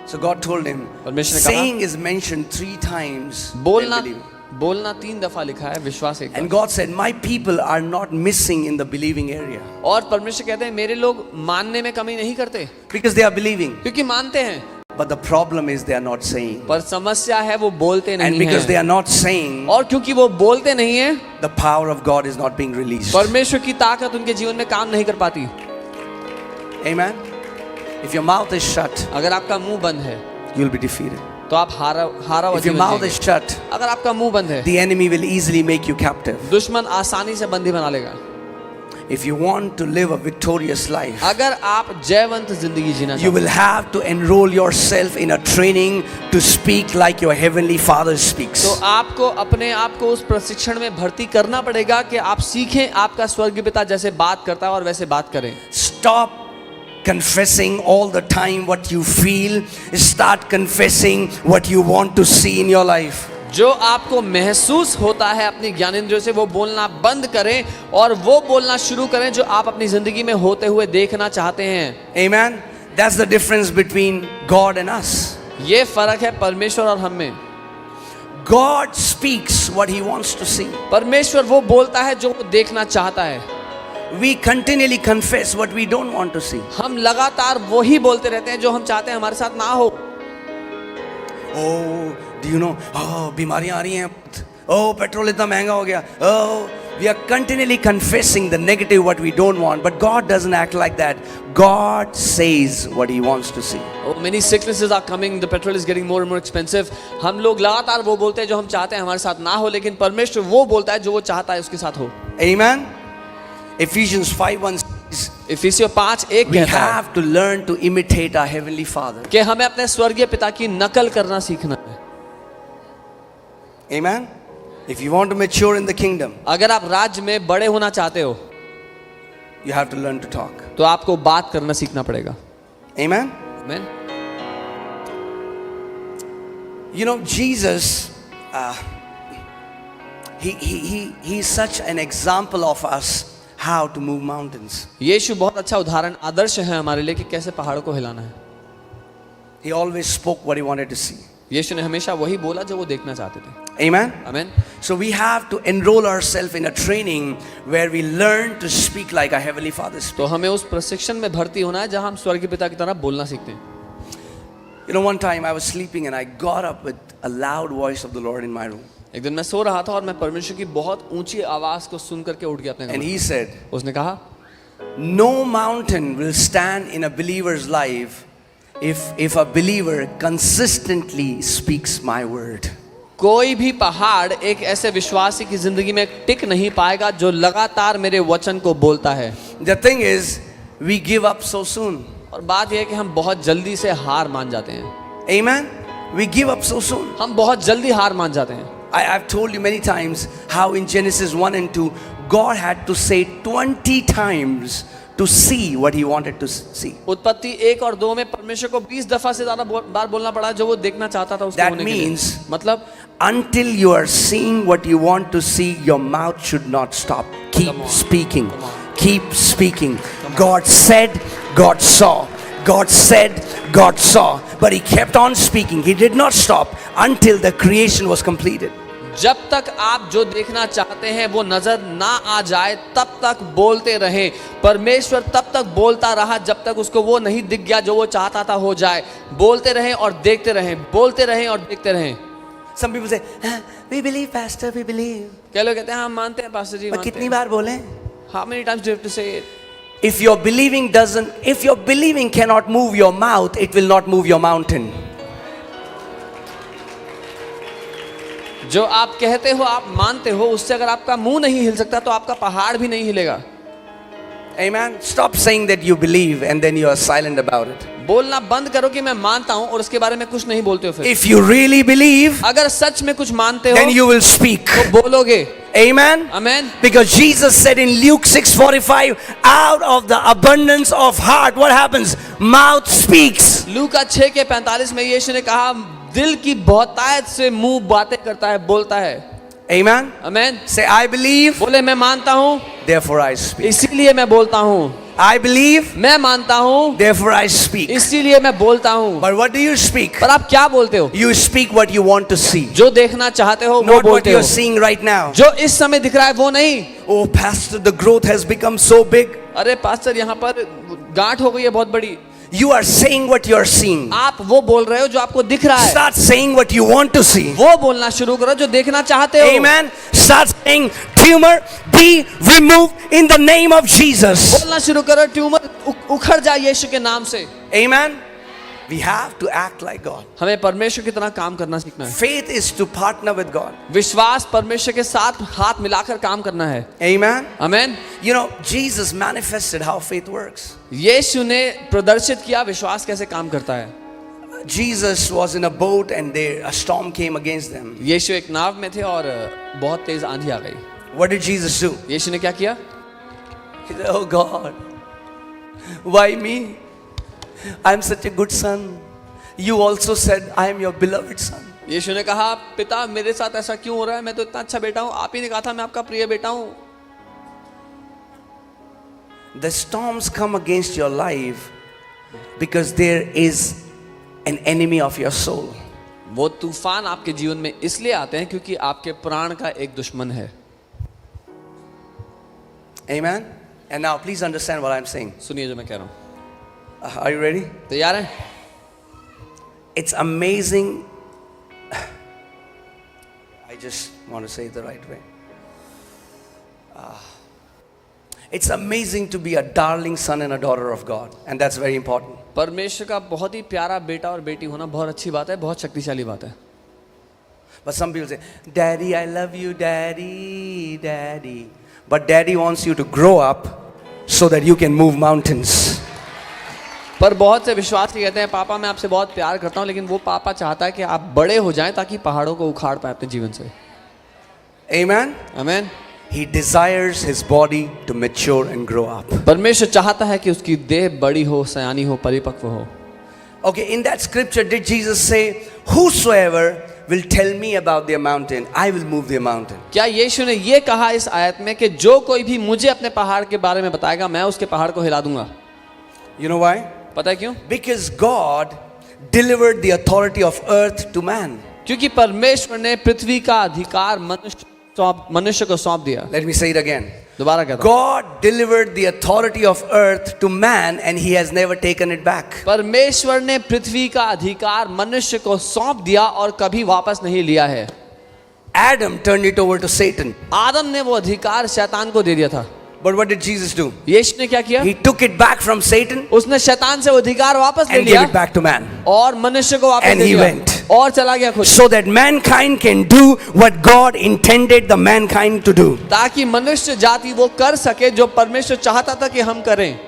So God told him, परमेश्वर ने कहा saying is mentioned 3 times. बोलना in believing. बोलना 3 दफा लिखा है, विश्वास एक And bar. God said, "My people are not missing in the believing area और परमेश्वर कहते हैं मेरे लोग मानने में कमी नहीं करते because they are believing. क्योंकि मानते हैं, But the problem is they are not saying. पर समस्या है वो बोलते And नहीं because they हैं. are not saying, और क्योंकि वो बोलते नहीं है, the power of God is not being released. परमेश्वर की ताकत उनके जीवन में काम नहीं कर पाती. Amen. If your mouth is shut, अगर आपका मुंह बंद है you'll be defeated. तो आप हारा हुआ If your जीवन mouth जिएंगे. is shut, अगर आपका मुंह बंद है, the enemy will easily make you captive. दुश्मन आसानी से बंदी बना लेगा. If you want to live a victorious life, अगर आप जयवंत जिंदगी जीना you चाहते will have to enroll yourself in a training to speak like your heavenly Father speaks. तो आपको अपने आप को उस प्रशिक्षण में भर्ती करना पड़ेगा कि आप सीखें आपका स्वर्गीय पिता जैसे बात करता है और वैसे बात करें. Stop confessing all the time what you feel. Start confessing what you want to see in your life. जो आपको महसूस होता है अपनी ज्ञानेंद्रियों से वो बोलना बंद करें और वो बोलना शुरू करें जो आप अपनी जिंदगी में होते हुए देखना चाहते हैं. Amen. That's the difference between God and us. ये फर्क है परमेश्वर और हम में. God speaks what he wants to see. परमेश्वर वो बोलता है जो वो देखना चाहता है. We continually confess what we don't want to see. हम लगातार वही बोलते रहते हैं जो हम चाहते हैं हमारे साथ ना हो. Oh, do you know? Oh, बीमारियां आ रही हैं. Oh, पेट्रोल इतना महंगा हो गया. Oh, we are continually confessing the negative what we don't want, but God doesn't act like that. God says what he wants to see. Oh, many sicknesses are coming. The petrol is getting more and more expensive. हम लोग लगातार वो बोलते हैं जो हम चाहते हैं हमारे साथ ना हो, लेकिन परमेश्वर वो बोलता है जो वो चाहता है उसके साथ हो. Amen. Ephesians 5:1 says, इफिसियों 5:1 We कहता है have to learn to imitate our Heavenly Father. कि हमें अपने स्वर्गीय पिता की नकल करना सीखना है। Amen? If you want to mature in the kingdom, अगर आप राज्य में बड़े होना चाहते हो you have to learn to talk. तो आपको बात करना सीखना पड़ेगा। Amen? आमीन। You know, Jesus, he's such an example of us how to move mountains. यीशु बहुत अच्छा उदाहरण आदर्श है हमारे लिए कि कैसे पहाड़ों को हिलाना है। He always spoke what he wanted to see. यीशु ने हमेशा वही बोला जो वो देखना चाहते थे। Amen? आमीन। So we have to enroll ourselves in a training where we learn to speak like our Heavenly Father speaks. तो हमें उस प्रशिक्षण में भर्ती होना है जहां हम स्वर्गीय पिता की तरह बोलना सीखते हैं। You know, one time I was sleeping and I got up with a loud voice of the Lord in my room. एक दिन मैं सो रहा था और मैं परमेश्वर की बहुत ऊंची आवाज को सुन करके उठ गया अपने And कमरे he में। said, उसने कहा no mountain will stand in a believer's life if a believer consistently speaks my word. कोई भी पहाड़ एक ऐसे विश्वासी की जिंदगी में टिक नहीं पाएगा जो लगातार मेरे वचन को बोलता है। The thing is, we give up so soon. और बात यह है कि हम बहुत जल्दी से हार मान जाते हैं। Amen? We give up so soon. हम बहुत जल्दी हार मान जाते हैं। I've told you many times how in Genesis 1 and 2, God had to say 20 times to see what he wanted to see. उत्पत्ति 1 और 2 में परमेश्वर को 20 दफा से ज्यादा बार बोलना पड़ा जो वो देखना चाहता था उसके That होने के लिए। means मतलब until you are seeing what you want to see, your mouth should not stop. Keep Come on. speaking. Come on. Keep speaking. God said, God saw. God said, God saw. But he kept on speaking. He did not stop until the creation was completed. जब तक आप जो देखना चाहते हैं वो नजर ना आ जाए तब तक बोलते रहे। परमेश्वर तब तक बोलता रहा जब तक उसको वो नहीं दिख गया जो वो चाहता था हो जाए। बोलते रहे और देखते रहे, बोलते रहे और देखते रहे। Some people say, we believe, Pastor, we believe. क्या लोग कहते हैं हम मानते हैं पास्टर जी, But मानते कितनी हैं। बार बोले? How many times do you have to say it? If your believing cannot move your mouth, it will not move your mountain. जो आप कहते हो, आप मानते हो, उससे अगर आपका मुंह नहीं हिल सकता तो आपका पहाड़ भी नहीं हिलेगा। Amen. Stop saying that you believe and then you are silent about it. बोलना बंद करो कि मैं मानता हूं और उसके बारे में कुछ नहीं बोलते हो। फिर If you really believe, अगर सच में कुछ मानते हो then you will speak. तो बोलोगे। Amen. आमीन। Because Jesus said in Luke 6:45, out of the abundance of heart, what happens? Mouth speaks. लूका 6:45 में यीशु ने कहा दिल की बहुतायत से मुंह बातें करता है, बोलता है। Amen. आमीन। Say, I believe, बोले मैं मानता हूं therefore I speak. इसीलिए मैं बोलता हूं। I believe, मैं मानता हूं therefore I speak. इसीलिए मैं बोलता हूं। But what do you speak? पर आप क्या बोलते हो? You speak what you want to see, जो देखना चाहते हो वो not what बोलते you हो। are seeing right now. जो इस समय दिख रहा है वो नहीं। Oh, Pastor, the growth has become so big. अरे पास्टर यहाँ पर गांठ हो गई है बहुत बड़ी। You are saying what you are seeing. आप वो बोल रहे हो जो आपको दिख रहा है। Start saying what you want to see. वो बोलना शुरू करो जो देखना चाहते हो। Amen. Start saying, tumor be removed in the name of Jesus. बोलना शुरू करो ट्यूमर उखड़ जाए यीशु के नाम से। Amen. We have to act like God. हमें परमेश्वर की तरह काम करना सीखना है। Faith is to partner with God. विश्वास परमेश्वर के साथ हाथ मिलाकर काम करना है। Amen. आमीन। You know, Jesus manifested how faith works. यीशु ने प्रदर्शित किया विश्वास कैसे काम करता है। Jesus was in a boat and a storm came against them. यीशु एक नाव में थे और बहुत तेज आंधी आ गई। What did Jesus do? यीशु ने क्या किया? He said, oh God, why me? I am such a good son. You also said I am your beloved son. यीशु ने कहा पिता मेरे साथ ऐसा क्यों हो रहा है, मैं तो इतना अच्छा बेटा हूं, आप ही ने कहा था मैं आपका प्रिय बेटा हूं। The storms come against your life because there is an enemy of your soul. वो तूफान आपके जीवन में इसलिए आते हैं क्योंकि आपके प्राण का एक दुश्मन है। Amen. And now please understand what I'm saying. सुनिए जो मैं कह रहा हूं। Are you ready? तैयार हैं? It's amazing. I just want to say it the right way. It's amazing to be a darling son and a daughter of God, and that's very important. परमेश्वर का बहुत ही प्यारा बेटा और बेटी होना बहुत अच्छी बात है, बहुत शक्तिशाली बात है। But some people say, Daddy, I love you, Daddy, Daddy. But Daddy wants you to grow up so that you can move mountains. पर बहुत से विश्वासी कहते हैं पापा मैं आपसे बहुत प्यार करता हूँ, लेकिन वो पापा चाहता है कि आप बड़े हो जाएं ताकि पहाड़ों को उखाड़ पाए अपने जीवन से। Amen. आमीन। He desires his body to mature and grow up. परमेश्वर चाहता है कि उसकी देह बड़ी हो, सयानी हो, परिपक्व हो। Okay, in that scripture, did Jesus say, "Whosoever will tell me about their mountain, I will move their mountain"? क्या यीशु ने ये कहा इस आयत में कि जो कोई भी मुझे अपने पहाड़ के बारे में बताएगा मैं उसके पहाड़ को हिला दूंगा? You know why? पता है क्यों? Because God delivered the authority of earth to man. क्योंकि परमेश्वर ने पृथ्वी का अधिकार मनुष्य को सौंप दिया। Let me say it again. दोबारा कहता हूं। God delivered the authority of earth to man and he has never taken it back. परमेश्वर ने पृथ्वी का अधिकार मनुष्य को सौंप दिया और कभी वापस नहीं लिया है। Adam turned it over to Satan. आदम ने वो अधिकार शैतान को दे दिया था। But what did Jesus do? यीशु ने क्या किया? He took it back from Satan उसने शैतान से वो अधिकार वापस ले and लिया gave it back to man. और मनुष्य को वापस And दे he दिया went. और चला गया खुद, So that mankind can do what God intended the mankind to do. ताकि मनुष्य जाति वो कर सके जो परमेश्वर चाहता था कि हम करें।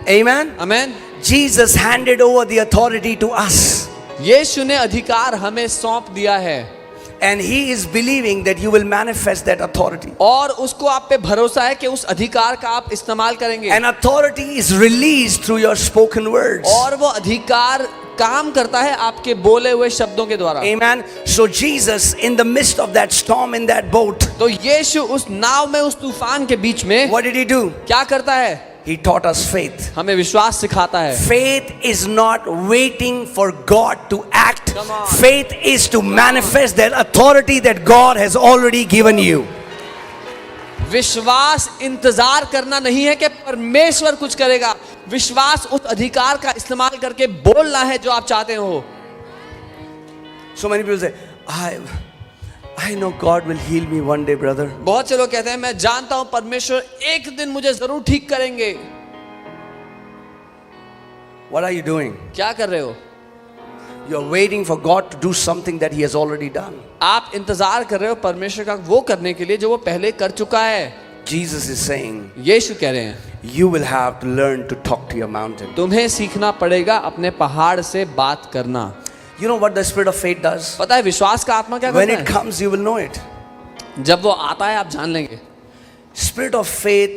Amen. आमीन। Jesus handed over the authority to us. यीशु ने अधिकार हमें सौंप दिया है And he is believing that you will manifest that authority. और उसको आप पे भरोसा है कि उस अधिकार का आप इस्तेमाल करेंगे। And authority is released through your spoken words. और वो अधिकार काम करता है आपके बोले हुए शब्दों के द्वारा। Amen. So Jesus, in the midst of that storm in that boat, तो यीशु उस नाव में उस तूफान के बीच में what did he do? क्या करता है? He taught us faith. हमें विश्वास सिखाता है। Faith is not waiting for God to act. Come on. Faith is to manifest that authority that God has already given you. विश्वास इंतजार करना नहीं है कि परमेश्वर कुछ करेगा, विश्वास उस अधिकार का इस्तेमाल करके बोलना है जो आप चाहते हो। So many people say, I know God will heal me one day, brother. बहुत से लोग कहते हैं मैं जानता हूं परमेश्वर एक दिन मुझे जरूर ठीक करेंगे। What are you doing? क्या कर रहे हो? You're waiting for God to do something that He has already done. आप इंतजार कर रहे हो परमेश्वर का वो करने के लिए जो वो पहले कर चुका है। Jesus is saying, यीशु कह रहे हैं you will have to learn to talk to your mountain. तुम्हें सीखना पड़ेगा अपने पहाड़ से बात करना। You know what the spirit of faith does? पता है विश्वास का आत्मा क्या When करता it है? comes, you will know it. जब वो आता है आप जान लेंगे। Spirit of faith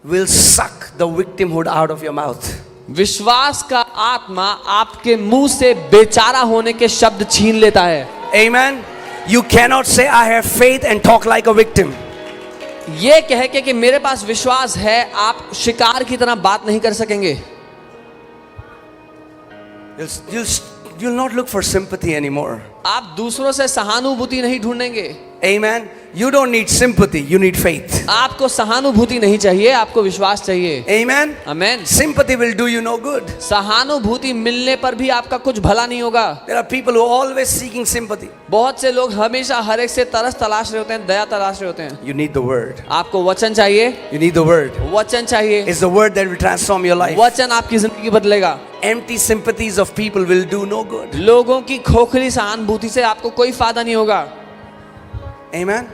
will suck the victimhood out of your mouth. विश्वास का आत्मा आपके मुंह से बेचारा होने के शब्द छीन लेता है। Amen. You cannot say I have faith and talk like a victim. ये कह के कि मेरे पास विश्वास है आप शिकार की तरह बात नहीं कर सकेंगे। You'll not look for sympathy anymore. आप दूसरों से सहानुभूति नहीं ढूंढेंगे। Amen. You don't need sympathy, you need faith. आपको सहानुभूति नहीं चाहिए, आपको विश्वास चाहिए। Amen. आमीन। Sympathy will do you no good. सहानुभूति मिलने पर भी आपका कुछ भला नहीं होगा। There are people who are always seeking sympathy. बहुत से लोग हमेशा हर एक से तरस तलाश रहे होते हैं, दया तलाश रहे होते हैं। You need the word. आपको वचन चाहिए। You need the word. वचन चाहिए। It's the word that will transform your life. वचन आपकी जिंदगी बदलेगा। Empty sympathies of people will do no good. लोगों की खोखली सहानुभूति से आपको कोई फायदा नहीं होगा। Amen.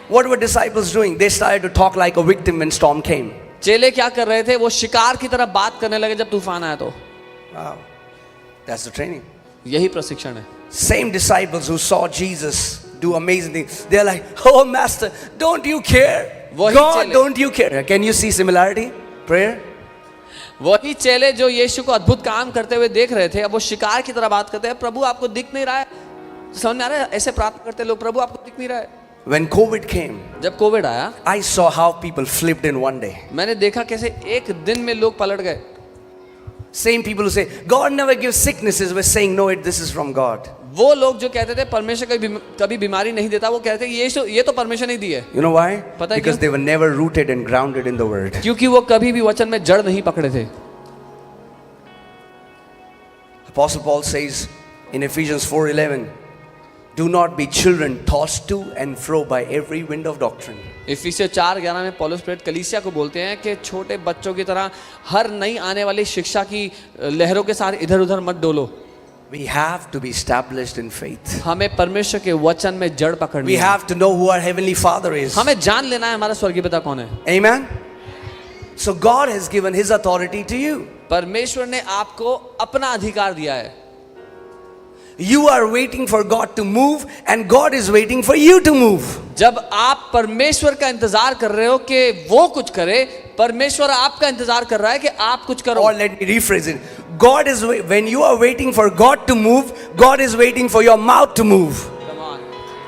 What were disciples doing? They started to talk like a victim when storm came. चेले क्या कर रहे थे? वो शिकार की तरह बात करने लगे जब तूफान आया तो। Wow. That's the training. यही प्रशिक्षण है। Same disciples who saw Jesus do amazing things. They're like, "Oh master, don't you care? वही God, चेले। don't you care?" Can you see similarity? Prayer? वही चेले जो यीशु को अद्भुत काम करते हुए देख रहे थे, अब वो शिकार की तरह बात करते हैं, प्रभु आपको दिख नहीं रहा है? समझ में आ रहा है? ऐसे प्रार्थना करते लोग, प्रभु आपको दिख नहीं रहा है। When COVID came, जब कोविड आया, I saw how people flipped in one day. मैंने देखा कैसे एक दिन में लोग पलट गए। Same people who say, God never gives sicknesses, were saying, no, this is from God. वो लोग जो कहते थे परमेश्वर कभी बीमारी नहीं देता, वो कहते हैं ये तो परमेश्वर नहीं दी है। You know why? पता है Because क्यों? they were never rooted and grounded in the word. क्योंकि वो कभी भी वचन में जड़ नहीं पकड़े थे। Apostle Paul says in Ephesians 4:11, do not be children tossed to and fro by every wind of doctrine. इफिसियों 4:11 में पौलुस प्रेरित कलीसिया को बोलते हैं कि छोटे बच्चों की तरह हर नई आने वाली शिक्षा की लहरों के साथ इधर उधर मत Dolo. We have to be established in faith. हमें परमेश्वर के वचन में जड़ पकड़नी We है। have to know who our heavenly Father is. हमें जान लेना है हमारा स्वर्गीय पिता कौन है। Amen. So God has given His authority to you. परमेश्वर ने आपको अपना अधिकार दिया है. You are waiting for God to move and God is waiting for you to move. जब आप परमेश्वर का इंतजार कर रहे हो कि वो कुछ करे, परमेश्वर आपका इंतजार कर रहा है कि आप कुछ करो. Or let me rephrase it. God is when you are waiting for God to move, God is waiting for your mouth to move.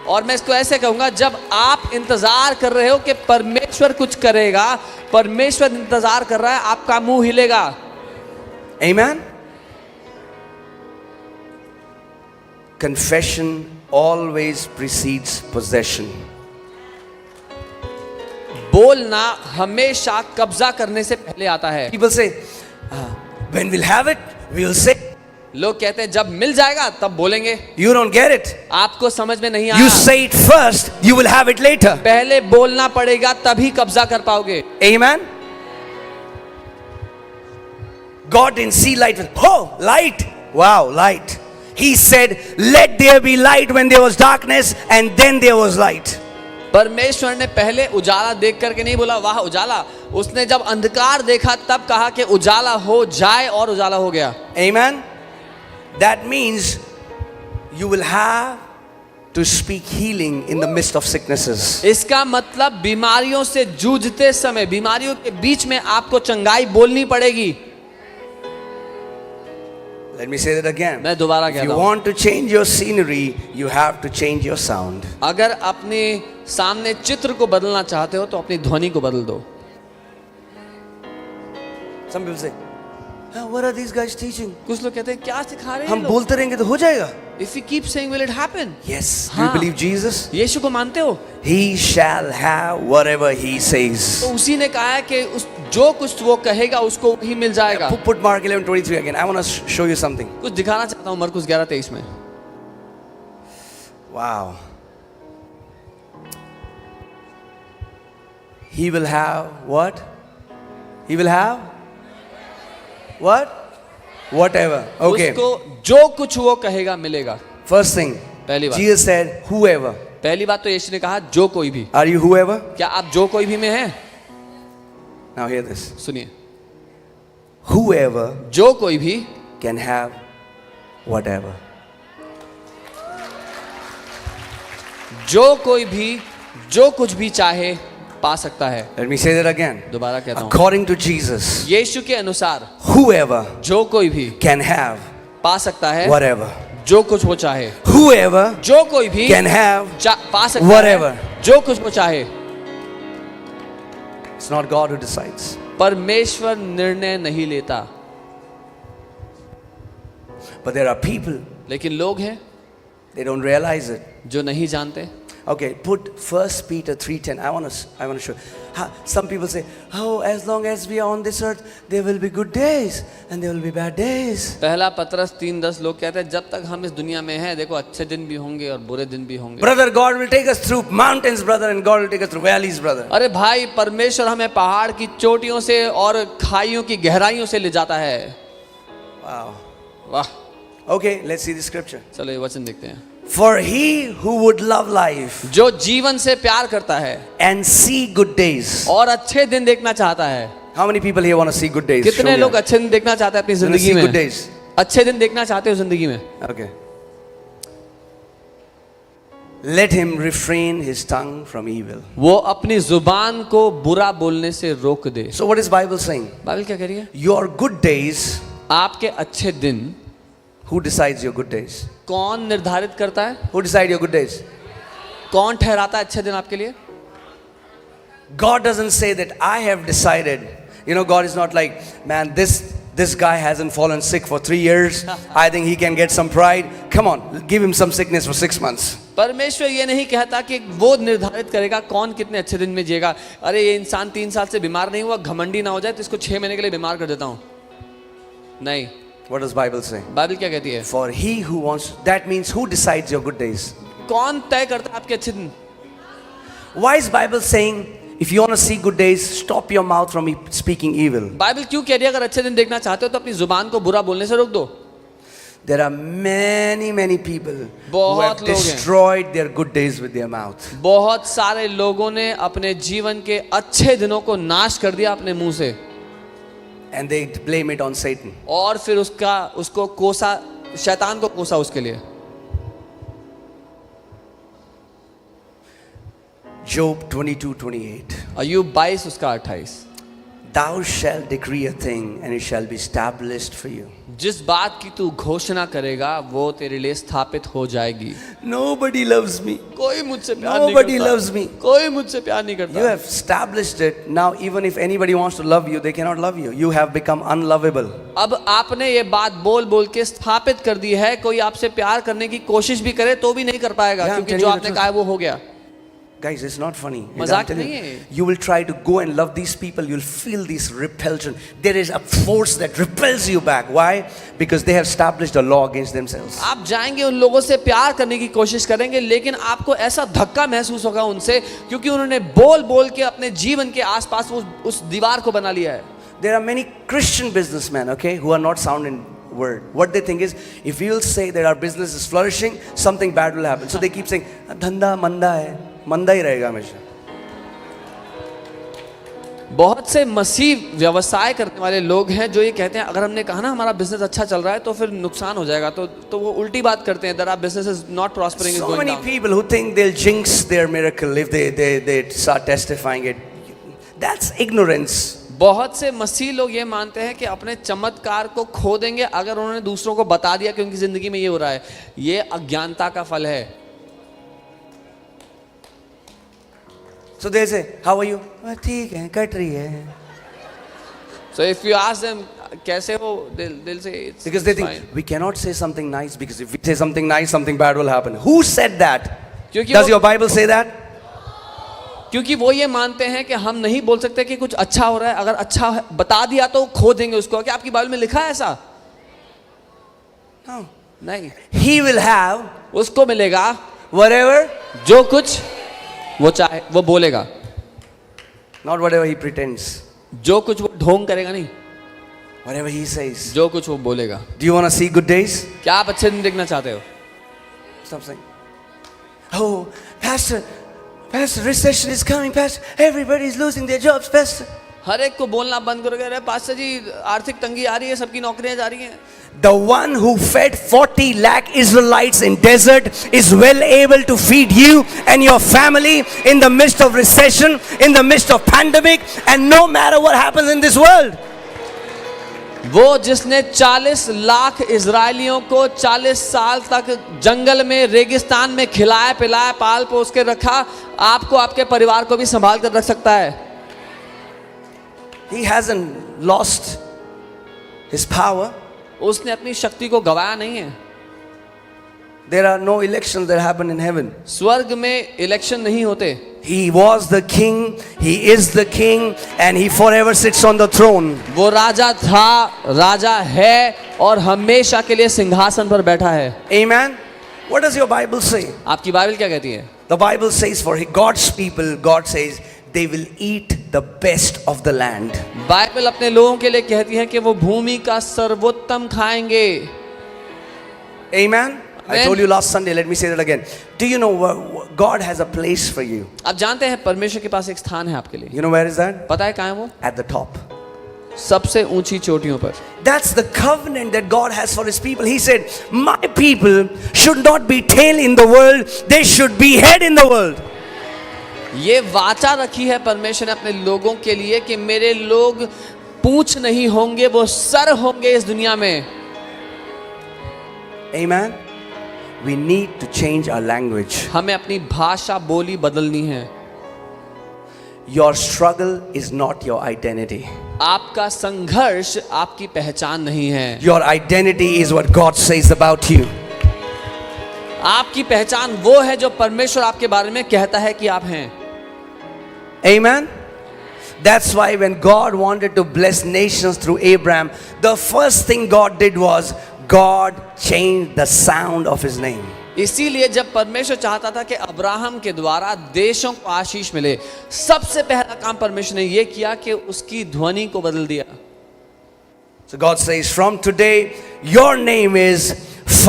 और मैं इसको ऐसे कहूंगा, जब आप इंतजार कर रहे हो कि परमेश्वर कुछ करेगा, परमेश्वर इंतजार कर रहा है, आपका मुंह हिलेगा. Amen. Confession always precedes possession. बोलना हमेशा कब्जा करने से पहले आता है. People say, when we'll have it, we'll say. लोग कहते हैं जब मिल जाएगा तब बोलेंगे. You don't get it. आपको समझ में नहीं You आया. say it first, you will have it later. पहले बोलना पड़ेगा तभी कब्जा कर पाओगे. Amen. God didn't see light with, oh, light. Wow, light. He said, let there be light when there was darkness, and then there was light. परमेश्वर ने पहले उजाला देख करके नहीं बोला वाह उजाला. उसने जब अंधकार देखा तब कहा कि उजाला हो जाए, और उजाला हो गया. Amen. That means you will have to speak healing in the midst of sicknesses. इसका मतलब बीमारियों से जूझते समय, बीमारियों के बीच में आपको चंगाई बोलनी पड़ेगी. Let me say that again. मैं दोबारा If कहता you हूं, want to change your scenery, you have to change your sound. अगर अपने सामने चित्र को बदलना चाहते हो तो अपनी ध्वनि को बदल दो. Some people say, what are these guys teaching? कुछ लोग कहते हैं क्या सिखा रहे हैं हम लोग? बोलते रहेंगे तो हो जाएगा. If we keep saying, will it happen? Yes. Do you हाँ. believe Jesus? यीशु को मानते हो? He shall have whatever he says. तो उसी ने कहा है कि उस जो कुछ वो कहेगा उसको ही मिल जाएगा. Put Mark 11:23 again. I want to show you something. कुछ दिखाना चाहता हूँ मरकुस 11:23 में. Wow. He will have what? He will have what? Whatever. Okay. उसको जो कुछ वो कहेगा मिलेगा. First thing. पहली बात. Jesus said, whoever. पहली बात तो यीशु ने कहा जो कोई भी. Are you whoever? क्या आप जो कोई भी में हैं? Now hear this. सुनिए. Whoever जो कोई भी can have whatever. जो कोई भी जो कुछ भी चाहे पा सकता है. Let me say that again. दोबारा कहता हूँ. According to Jesus, यीशु के अनुसार whoever जो कोई भी can have पा सकता है whatever. जो कुछ वो चाहे. Whoever जो कोई भी can have पा सकता whatever. है जो कुछ वो चाहे. It's not God who decides. परमेश्वर निर्णय नहीं लेता. But there are people, लेकिन लोग हैं they don't realize it. जो नहीं जानते. Okay, put 1 Peter 3:10. I want to show. Some people say, oh, as long as we are on this earth, there will be good days and there will be bad days. पहला पत्रस 3:10 लोग कहते हैं जब तक हम इस दुनिया में हैं देखो अच्छे दिन भी होंगे और बुरे दिन भी होंगे. Brother, God will take us through mountains, brother, and God will take us through valleys, brother. अरे भाई परमेश्वर हमें पहाड़ की चोटियों से और खाइयों की गहराइयों से ले जाता है. Wow. वाह. Okay, let's see the scripture. चलो ये वचन देखते हैं. For he who would love life जो जीवन से प्यार करता है and see good days. और अच्छे दिन देखना चाहता है. How many people here want to see good days? Show कितने me लोग that. अच्छे दिन देखना चाहते हैं अपनी You wanna जिंदगी see good में? days? अच्छे दिन देखना चाहते हो जिंदगी में? Okay. Let him refrain his tongue from evil. वो अपनी जुबान को बुरा बोलने से रोक दे. So what is Bible saying? Bible क्या कह रही है? Your good days, आपके अच्छे दिन who decides your good days? कौन निर्धारित करता है? Who decide your good days? कौन ठहराता है अच्छे दिन आपके लिए? God doesn't say that I have decided. You know, God is not like, man, this guy hasn't fallen sick for 3 years. I think he can get some pride. Come on, give him some sickness for 6 months. परमेश्वर ये नहीं कहता कि वो निर्धारित करेगा कौन कितने अच्छे दिन में जिएगा. अरे ये इंसान 3 साल से बीमार नहीं हुआ, घमंडी ना हो जाए तो इसको 6 महीने के लिए बीमार कर देता हूँ. नहीं. What does Bible say? Bible क्या कहती है? For he who wants, that means who decides your good days? कौन तय करता है आपके अच्छे दिन? Why is Bible saying, if you want to see good days, stop your mouth from speaking evil? Bible क्यों कह रही है अगर अच्छे दिन देखना चाहते हो तो अपनी जुबान को बुरा बोलने से रोक दो? There are many people who बहुत have लोग हैं। destroyed their good days with their mouth. बहुत सारे लोगों ने अपने जीवन के अच्छे दिनों को नाश कर दिया अपने मुंह से, And they blame it on Satan. और फिर उसको कोसा, शैतान को कोसा उसके लिए। Job 22:28. अय्यूब 22 उसका 28। Thou shalt decree a thing and it shall be established for you. जिस बात की तू घोषणा करेगा वो तेरे लिए स्थापित हो जाएगी। Nobody loves me. कोई मुझसे प्यार नहीं Nobody करता। loves me. कोई मुझसे प्यार नहीं You करता। have established it. Now even if anybody wants to love you, they cannot love you. You have become unlovable. अब आपने ये बात बोल बोल के स्थापित कर दी है, कोई आपसे प्यार करने की कोशिश भी करे तो भी नहीं कर पाएगा, Yeah, I'm क्योंकि telling जो you the आपने truth. कहा है वो हो गया। Guys, it's not funny. I'm मजाक telling नहीं you. है। You will try to go and love these people. You'll feel this repulsion. There is a force that repels you back. Why? Because they have established a law against themselves. आप जाएंगे उन लोगों से प्यार करने की कोशिश करेंगे, लेकिन आपको ऐसा धक्का महसूस होगा उनसे, क्योंकि उन्होंने बोल बोल के अपने जीवन के आसपास उस दीवार को बना लिया है। There are many Christian businessmen, okay, who are not sound in word. What they think is, if you will say that our business is flourishing, something bad will happen. So they keep saying, धंधा मंदा है, मंदा ही रहेगा हमेशा. बहुत से मसीह व्यवसाय करने वाले लोग हैं जो ये कहते हैं, अगर हमने कहा ना हमारा बिजनेस अच्छा चल रहा है तो फिर नुकसान हो जाएगा, तो वो उल्टी बात करते हैं, that our business is not prospering, is So going many down. people who think they'll jinx their miracle if they start testifying it. That's ignorance. बहुत से मसीह लोग ये मानते हैं कि अपने चमत्कार को खो देंगे अगर उन्होंने दूसरों को बता दिया कि उनकी जिंदगी में ये हो रहा है। ये अज्ञानता का फल है। So they say, how are you? ठीक है, कट रही है. So if you ask them कैसे हो, they'll say it's Because they think fine. we cannot say something nice, because if we say something nice, something bad will happen. Who said that? क्योंकि Does वो- your Bible say that? क्योंकि वो ये मानते हैं कि हम नहीं बोल सकते कि कुछ अच्छा हो रहा है, अगर अच्छा बता दिया तो खो देंगे उसको। क्या आपकी बाइबल में लिखा है ऐसा? No. नहीं। He will have उसको मिलेगा whatever, जो कुछ वो चाहे, वो बोलेगा। not whatever he pretends. जो कुछ वो ढोंग करेगा नहीं, Whatever he says. जो कुछ वो बोलेगा। Do you want to see good days? क्या आप अच्छे दिन देखना चाहते हो? Stop saying, oh, Pastor, recession is coming, Pastor. Everybody is losing their jobs, Pastor. हर एक को बोलना बंद करोगे, अरे पास्टर जी आर्थिक तंगी आ रही है, सबकी नौकरियां जा रही हैं। The one who fed 40 lakh Israelites in desert is well able to feed you and your family in the midst of recession, in the midst of pandemic, and no matter what happens in this world. वो जिसने 40 लाख इजरायलियों को 40 साल तक जंगल में, रेगिस्तान में खिलाया पिलाया, पाल पोस के रखा, आपको आपके परिवार को भी संभाल कर रख सकता है। He hasn't lost his power. उसने अपनी शक्ति को गवाया नहीं है। There are no elections that happen in heaven. स्वर्ग में इलेक्शन नहीं होते। He was the king, he is the king, and he forever sits on the throne. वो राजा था, राजा है और हमेशा के लिए सिंहासन पर बैठा है। Amen. What does your Bible say? आपकी बाइबल क्या कहती है? The Bible says for God's people, God says they will eat the best of the land. Bible अपने लोगों के लिए कहती है कि वो भूमि का सर्वोत्तम खाएंगे। Amen. I Amen. told you last Sunday, let me say that again. Do you know God has a place for you? आप जानते हैं परमेश्वर के पास एक स्थान है आपके लिए। You know where is that? पता है कहाँ है वो? At the top. सबसे ऊंची चोटियों पर। That's the covenant that God has for his people. He said, my people should not be tail in the world, they should be head in the world. ये वाचा रखी है परमेश्वर ने अपने लोगों के लिए कि मेरे लोग पूंछ नहीं होंगे, वो सर होंगे इस दुनिया में। Amen. We need to change our language. हमें अपनी भाषा बोली बदलनी है। Your struggle is not your identity. आपका संघर्ष आपकी पहचान नहीं है। Your identity is what God says about you. आपकी पहचान वो है जो परमेश्वर आपके बारे में कहता है कि आप हैं। Amen. That's why when God wanted to bless nations through Abraham, the first thing God did was God changed the sound of his name. इसीलिए जब परमेश्वर चाहता था कि अब्राहम के द्वारा देशों को आशीष मिले, सबसे पहला काम परमेश्वर ने यह किया कि उसकी ध्वनि को बदल दिया। So God says, from today, your name is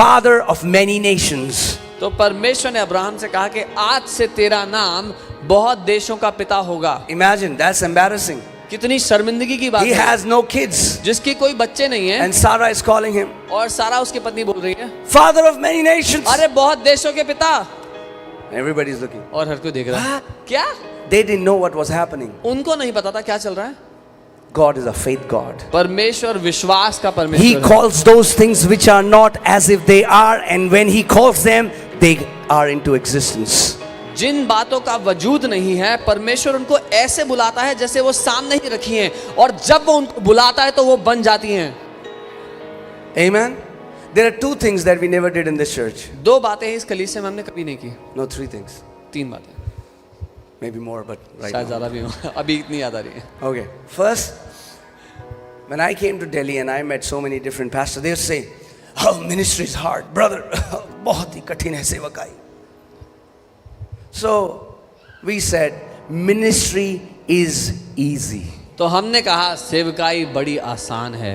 father of many nations. तो परमेश्वर ने अब्राहम से कहा कि आज से तेरा नाम बहुत देशों का पिता होगा। Imagine, that's embarrassing. कितनी शर्मिंदगी की बात He है। has no kids. जिसकी कोई बच्चे नहीं है And Sarah is calling him और सारा उसकी पत्नी बोल रही है father of many nations. अरे बहुत देशों के पिता। Everybody is looking. और हर कोई देख रहा है। क्या? They didn't know what was happening. उनको नहीं पता था क्या चल रहा है। God is a faith God. परमेश्वर विश्वास का He परमेश्वर है। calls those things which are not as if they are, and when He calls them, they are into existence. जिन बातों का वजूद नहीं है परमेश्वर उनको ऐसे बुलाता है जैसे वो सामने ही रखी हैं, और जब वो उनको बुलाता है तो वो बन जाती हैं। Amen. There are two things that we never did in this church. दो बातें इस कलीसिया में हमने कभी नहीं की। No, three things. तीन बातें, Maybe more, but right शायद now. ज्यादा भी हो। अभी इतनी याद आ रही है। Okay. First, when I came to Delhi and I met so many different pastors, they would say, "Oh, ministry is hard, brother. बहुत ही कठिन है सेवकाई." So we said, ministry is easy. तो हमने कहा सेवकाई बड़ी आसान है।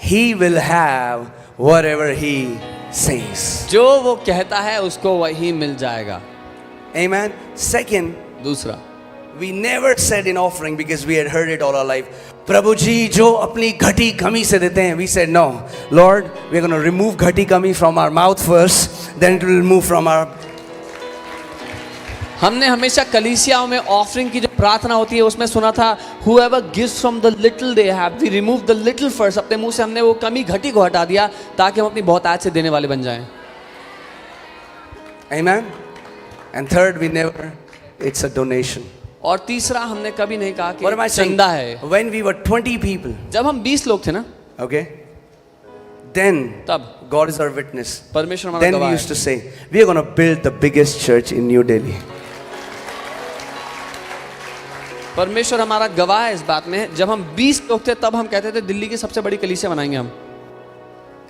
He will have whatever He says. जो वो कहता है उसको वही मिल जाएगा। Amen. Second, दूसरा, we never said in offering because we had heard it all our life. प्रभु जी जो अपनी घटी कमी से देते हैं, we said no, Lord, we are going to remove घटी कमी from our mouth first, then it will remove from our. हमने हमेशा कलीसियाओं में ऑफरिंग की जो प्रार्थना होती है उसमें सुना था whoever gives from the little they have, we remove the little first। अपने मुंह से हमने वो कमी घटी को हटा दिया ताकि हम अपनी बहुत आज से देने वाले बन जाएं। Amen. And third, we never, it's a donation. और तीसरा हमने कभी नहीं कहा What am I कि saying? चंदा है। When we were 20 people, जब हम 20 लोग थे ना, okay, then तब God is our witness. परमेश्वर हमारा Then we गवाह used to है। say, we are going to build the biggest church in New Delhi. परमेश्वर हमारा गवाह है इस बात में। जब हम 20 लोग थे तब हम कहते थे दिल्ली की सबसे बड़ी कलीसिया बनाएंगे हम।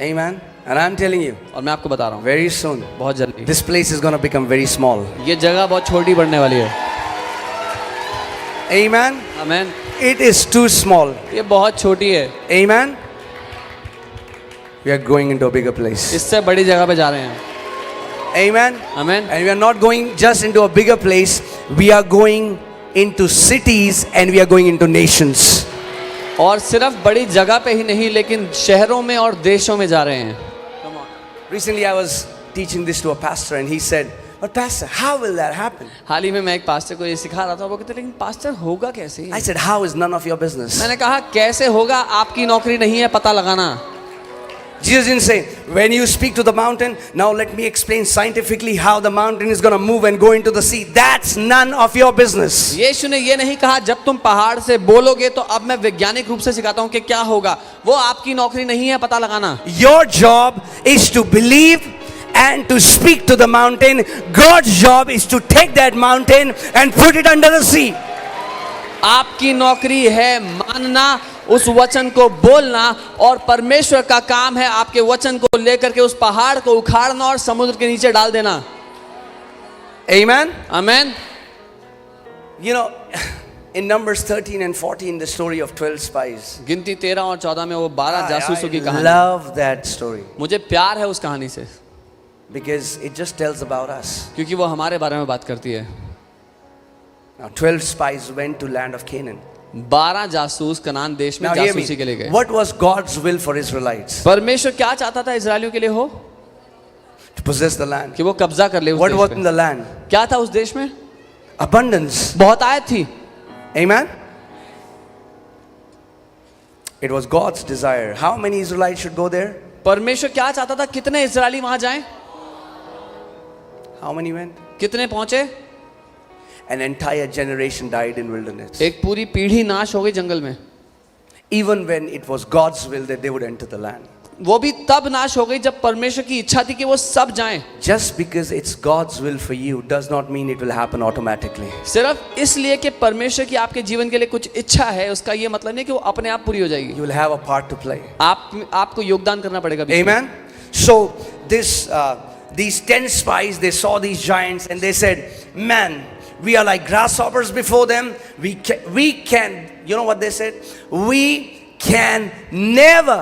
Amen. And I'm telling you, और मैं आपको बता रहा हूँ very soon, बहुत जल्दी this place is going to become very small. ये जगह बहुत छोटी पड़ने वाली है। Amen. Amen. It is too small. ये बहुत छोटी है। Amen. We are going into a bigger place. इससे बड़ी जगह पे जा रहे हैं। Amen. Amen. And we are not going just into a bigger place. We are going into cities and we are going into nations. और सिर्फ बड़ी जगह पे ही नहीं लेकिन शहरों में और देशों में जा रहे हैं। Recently I was teaching this to a pastor and he said, "But pastor, how will that happen?" हाल ही में मैं एक पास्टर को ये सिखा रहा था, वो कहते लेकिन पास्टर होगा कैसे? I said, "How is none of your business?" मैंने कहा कैसे होगा, आपकी नौकरी नहीं है पता लगाना। Jesus didn't say, when you speak to the mountain, now let me explain scientifically how the mountain is going to move and go into the sea. That's none of your business. यीशु ने ये नहीं कहा जब तुम पहाड़ से बोलोगे तो अब मैं वैज्ञानिक रूप से सिखाता हूँ कि क्या होगा। वो आपकी नौकरी नहीं है पता लगाना। Your job is to believe and to speak to the mountain. God's job is to take that mountain and put it under the sea. आपकी नौकरी है मानना, उस वचन को बोलना, और परमेश्वर का काम है आपके वचन को लेकर के उस पहाड़ को उखाड़ना और समुद्र के नीचे डाल देना। Amen. Amen. You know, in Numbers 13 and 14, the story of 12 spies. गिनती 13 और 14 में वो 12 जासूसों की I कहानी। love that story मुझे प्यार है उस कहानी से because it just tells about us. क्योंकि वो हमारे बारे में बात करती है। Now, 12 spies went to land of Canaan. 12 जासूस कनान देश में Now, hear me. जासूसी के लिए गए। What was God's will for Israelites? परमेश्वर क्या चाहता था इजरायलियों के लिए हो? To possess the land. कि वो कब्जा कर ले उस What देश was पे। in the land? क्या था उस देश में? Abundance. बहुत आयत थी। Amen. It was God's desire. How many Israelites should go there? परमेश्वर क्या चाहता था कितने इजरायली वहां जाएं? How many went? कितने पहुंचे? An entire generation died in wilderness. एक पूरी पीढ़ी नाश हो गई जंगल में। Even when it was God's will that they would enter the land. वो भी तब नाश हो गई जब परमेश्वर की इच्छा थी कि वो सब जाएं। Just because it's God's will for you does not mean it will happen automatically. सिर्फ इसलिए कि परमेश्वर की आपके जीवन के लिए कुछ इच्छा है उसका ये मतलब नहीं कि वो अपने आप पूरी हो जाएगी। You will have a part to play. आपको योगदान करना पड़ेगा बीच में। Amen. So these 10 spies, they saw these giants and they said, "Man, we are like grasshoppers before them. We can, you know what they said? We can never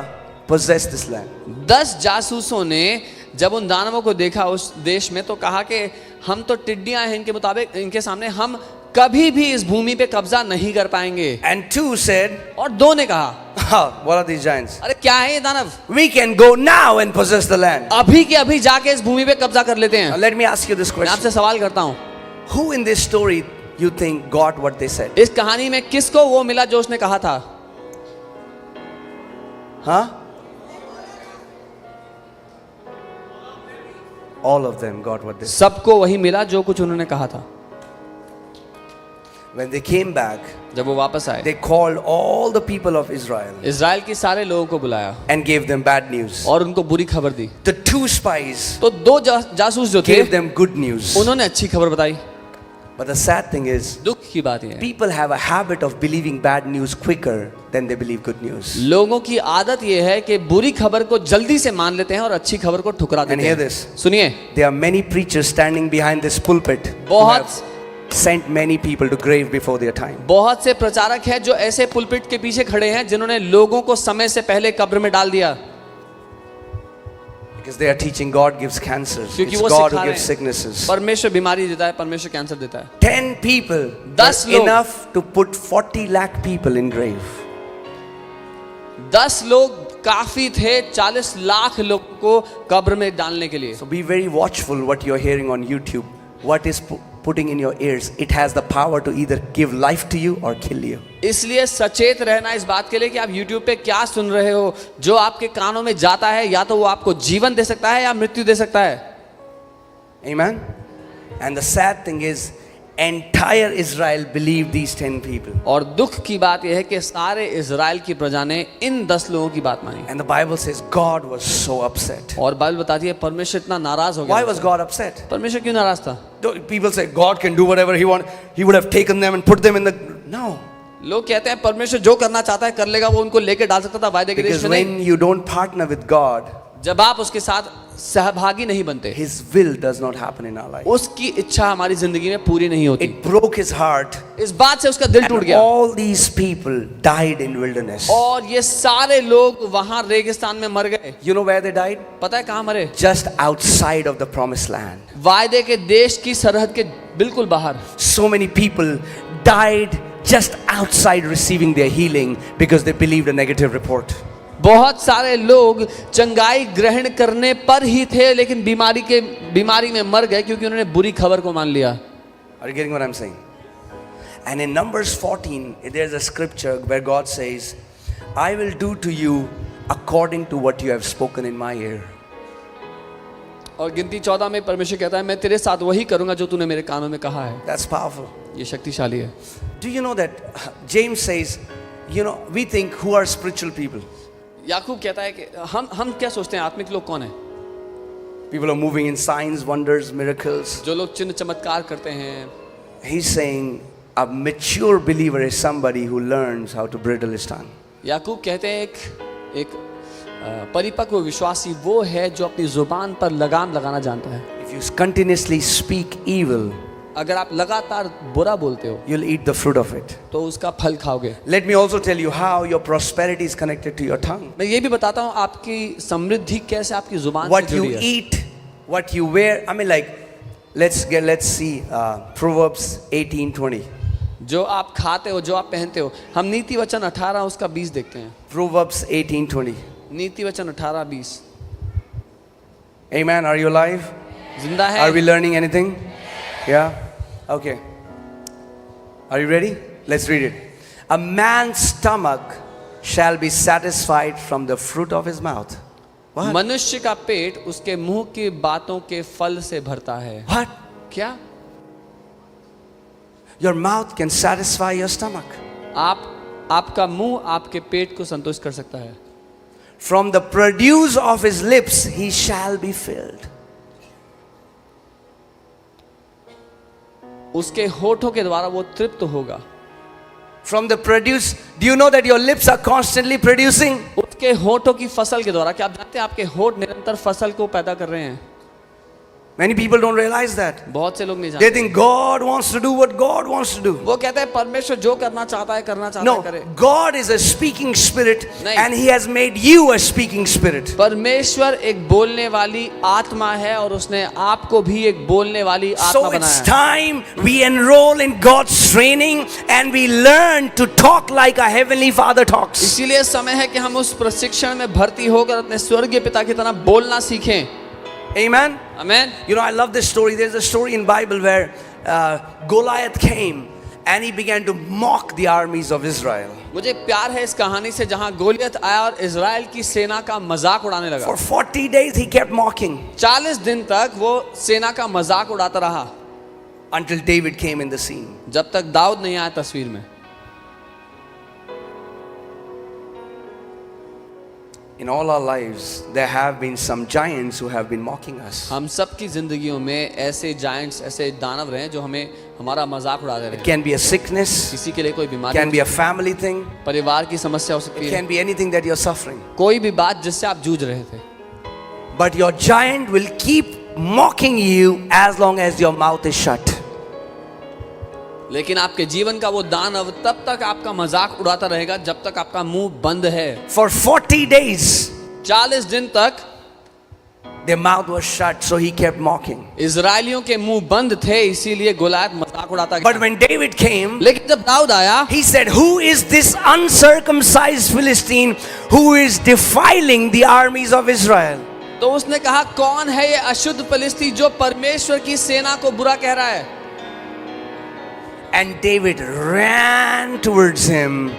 possess this land." 10 जासूसों ने जब उन दानवों को देखा उस देश में तो कहा कि हम तो टिड्डियां हैं, इनके मुताबिक इनके सामने हम कभी भी इस भूमि पे कब्जा नहीं कर पाएंगे। And 2 said, और 2 ने कहा, "Oh, what are these giants? अरे क्या है ये दानव, We can go now and possess the land." अभी के अभी जाके इस भूमि पे कब्जा कर लेते Now हैं। let me ask you this मैं question. आपसे सवाल करता हूँ, Who in this story you think got what they said? इस कहानी में किसको वो मिला जो उसने कहा था? Huh? All of them got what they said. सबको वही मिला जो कुछ उन्होंने कहा था। When they came back, जब वो वापस आए, they called all the people of Israel Israel के सारे लोगों को बुलाया and gave them bad news. और उनको बुरी खबर दी। The 2 spies तो 2 जासूस जो थे gave them good news. उन्होंने अच्छी खबर बताई। But the sad thing is, दुख की बात यह है, people have a habit of believing bad news quicker than they believe good news. लोगों की आदत यह है कि बुरी खबर को जल्दी से मान लेते हैं और अच्छी खबर को ठुकरा And देते hear हैं। this. सुनिए, There are many preachers standing behind this pulpit who बहुत have sent many people to grave before their time. बहुत से प्रचारक हैं जो ऐसे पुलपिट के पीछे खड़े हैं जिन्होंने लोगों को समय से पहले कब्र में डाल दिया, Because they are teaching God gives cancers. क्योंकि It's वो God सिखा who रहे gives हैं sicknesses. परमेश्वर बीमारी देता है, परमेश्वर कैंसर देता है। 10 people 10 were लोग। enough to put 40 lakh people in grave. 10 लोग काफी थे 40 लाख लोगों को कब्र में डालने के लिए। So be very watchful what you're hearing on YouTube. What is putting in your ears? It has the power to either give life to you or kill you. इसलिए सचेत रहना इस बात के लिए कि आप YouTube पे क्या सुन रहे हो। जो आपके कानों में जाता है या तो वो आपको जीवन दे सकता है या मृत्यु दे सकता है। Amen? And the sad thing is, entire Israel believed these 10 people. और दुख की बात यह है कि सारे इजराइल की प्रजा ने इन 10 लोगों की बात मानी। And the Bible says God was so upset. और बाइबल बताती है परमेश्वर इतना नाराज हो Why गया। was God upset? परमेश्वर क्यों नाराज था? People say God can do whatever He wants. He would have taken them and put them in the. No. लोग कहते हैं परमेश्वर जो करना चाहता है कर लेगा, वो उनको लेके डाल सकता था वायदे के देश Because में नहीं। when you don't partner with God, जब आप उसके साथ सहभागी नहीं बनते, His will does not happen in our life. उसकी इच्छा हमारी जिंदगी में पूरी नहीं होती। It broke His heart. इस बात से उसका दिल टूट And गया all these people died in wilderness. और ये सारे लोग वहां रेगिस्तान में मर गए। You know where they died? पता है कहां मरे? Just outside of the promised land. वायदे के देश की सरहद के बिल्कुल बाहर। So many people died just outside receiving their healing because they believed a negative report. बहुत सारे लोग चंगाई ग्रहण करने पर ही थे लेकिन बीमारी में मर गए क्योंकि उन्होंने बुरी खबर को मान लिया। Are you getting what I'm saying? And in Numbers 14, there's a scripture where God says, I will do to you according to what you have spoken in my ear. और गिनती 14 में परमेश्वर कहता है मैं तेरे साथ वही करूंगा जो तूने मेरे कानों में कहा है। That's powerful. ये शक्तिशाली है। Do you know that James says, you know, we think who are spiritual people? याकूब कहता है कि हम क्या सोचते हैं आत्मिक लोग कौन है? People are moving in signs, wonders, miracles. जो लोग चिन्ह चमत्कार करते हैं। He's saying a mature believer is somebody who learns how to bridle his tongue. याकूब कहते हैं एक परिपक्व विश्वासी वो है जो अपनी जुबान पर लगाम लगाना जानता है। If you continuously speak evil, अगर आप लगातार बुरा बोलते हो you'll eat the fruit of it. तो उसका फल खाओगे। Let me also tell you how your prosperity is connected to your tongue. मैं ये भी बताता हूँ आपकी समृद्धि कैसे आपकी जुबान What से you जुड़ी है। eat, what you wear. I mean, like, let's see Proverbs 18:20. जो आप खाते हो, जो आप पहनते हो। हम नीति वचन 18 उसका 20 देखते हैं। Proverbs 18:20. नीति वचन 18-20। Amen. Are you alive? जिंदा है? Are we learning anything? Yeah? Okay. Are you ready? Let's read it. A man's stomach shall be satisfied from the fruit of his mouth. What? मनुष्य का पेट उसके मुंह की बातों के फल से भरता है। What? क्या? Your mouth can satisfy your stomach. आपका मुंह आपके पेट को संतुष्ट कर सकता है। From the produce of his lips he shall be filled. उसके होठों के द्वारा वो तृप्त होगा। From the produce, do you know that your lips are constantly producing? उसके होठों की फसल के द्वारा, क्या आप जानते हैं आपके होठ निरंतर फसल को पैदा कर रहे हैं? Many people don't realize that. बहुत से लोग नहीं They जानते। think God wants to do what God wants to do. वो कहते हैं परमेश्वर जो करना चाहता है No, करे। God is a speaking spirit नहीं। and He has made you a speaking spirit. परमेश्वर एक बोलने वाली आत्मा है और उसने आपको भी एक बोलने वाली आत्मा So it's बनाया है। time we enroll in God's training and we learn to talk like our Heavenly Father talks. इसीलिए समय है कि हम उस प्रशिक्षण में भर्ती होकर अपने स्वर्गीय पिता की तरह बोलना सीखें। Amen. Amen. You know, I love this story. There's a story in Bible where Goliath came and he began to mock the armies of Israel. मुझे प्यार है इस कहानी से जहां गोलियत आया और इजराइल की सेना का मजाक उड़ाने लगा। For 40 days he kept mocking 40 दिन तक वो सेना का मजाक उड़ाता रहा until David came in the scene. जब तक दाऊद नहीं आया तस्वीर में। In all our lives, there have been some giants who have been mocking us. हम सब की जिंदगियों में ऐसे जायंट्स, ऐसे दानव रहे जो हमें हमारा मजाक उड़ाते It रहे। can be a sickness, किसी के लिए कोई बीमारी can हो be a सकती family thing, है, परिवार की समस्या हो सकती it है, can be anything that you're suffering. कोई भी बात जिससे आप जूझ रहे थे। But your giant will keep mocking you as long as your mouth is shut. लेकिन आपके जीवन का वो दानव तब तक आपका मजाक उड़ाता रहेगा जब तक आपका मुंह बंद है। For 40 days, 40 दिन तक their mouth was shut, so he kept mocking. इजरायलियों के मुंह बंद थे, इसीलिए गोलियत मजाक उड़ाता But गया। when David came, लेकिन जब दाऊद आया, he said, "Who is this uncircumcised Philistine who is defiling the armies of Israel?" तो उसने कहा कौन है ये अशुद्ध फिलिस्ती जो परमेश्वर की सेना को बुरा कह रहा है। And David ran towards him,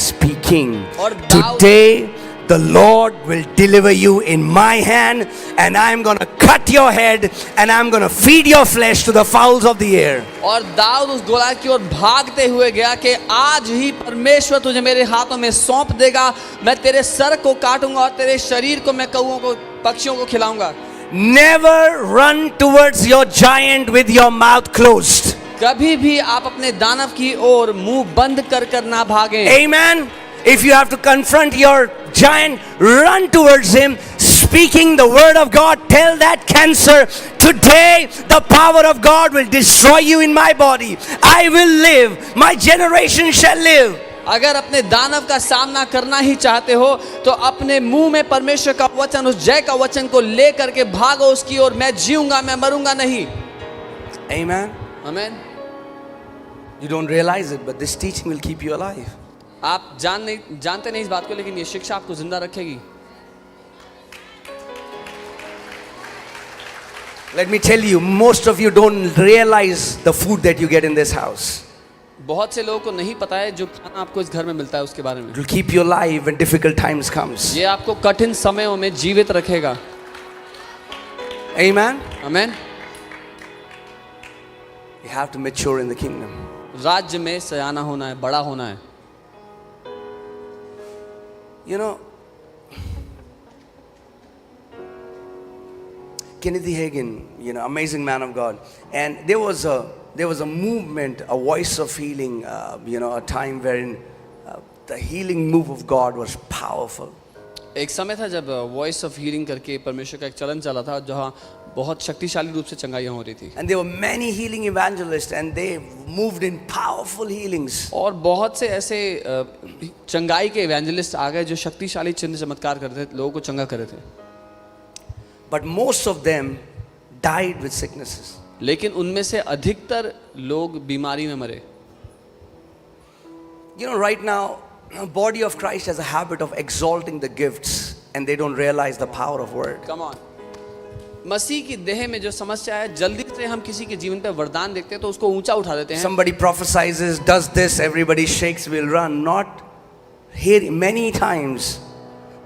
speaking, और Dawood- "Today the Lord will deliver you in my hand, and I'm going to cut your head, and I'm going to feed your flesh to the fowls of the air." और दाऊद उस गोलियत की ओर भागते हुए गया कि आज ही परमेश्वर तुझे मेरे हाथों में सौंप देगा, मैं तेरे सर को काटूंगा और तेरे शरीर को मैं कौओं को, पक्षियों को खिलाऊंगा। Never run towards your giant with your mouth closed. कभी भी आप अपने दानव की ओर मुंह बंद कर ना भागें। Amen. If you have to confront your giant, run towards him, speaking the word of God. Tell that cancer, today the power of God will destroy you in my body. I will live. My generation shall live. अगर अपने दानव का सामना करना ही चाहते हो तो अपने मुंह में परमेश्वर का वचन, उस जय का वचन को ले करके भागो उसकी ओर। मैं जीऊंगा, मैं मरूंगा नहीं। Amen. आमीन। You don't realize it, but this teaching will keep you alive. आप जानते नहीं इस बात को, लेकिन ये शिक्षा आपको जिंदा रखेगी। Let me tell you, most of you don't realize the food that you get in this house. बहुत से लोगों को नहीं पता है जो खाना आपको इस घर में मिलता है उसके बारे में। It will keep you alive when difficult times comes. ये आपको कठिन समयों में जीवित रखेगा। Amen. आमीन। You have to mature in the kingdom. राज्य में सयाना होना है, बड़ा होना है। You know, Kenneth Hagin, amazing man of God, and there was a movement, a voice of healing, a time wherein the healing move of God was powerful. एक समय था जब वॉइस ऑफ हीलिंग करके परमेश्वर का एक चलन चला था जहाँ बहुत शक्तिशाली रूप से चंगाइयाँ हो रही थी। And there were many healing evangelists, and they moved in powerful healings. और बहुत से ऐसे चंगाई के इवेंजलिस्ट आ गए जो शक्तिशाली चिन्ह चमत्कार करते थे, लोगों को चंगा कर रहे थे। But most of them died with sicknesses. लेकिन उनमें से अधिकतर लोग बीमारी में मरे। Right now, the body of Christ has a habit of exalting the gifts, and they don't realize the power of word. Come on. मसीह की देह में जो समस्या है, जल्दी से हम किसी के जीवन पे वरदान देखते हैं तो उसको ऊंचा उठा देते हैं। Somebody prophesies, does this, everybody shakes, will run. Not here. Many times,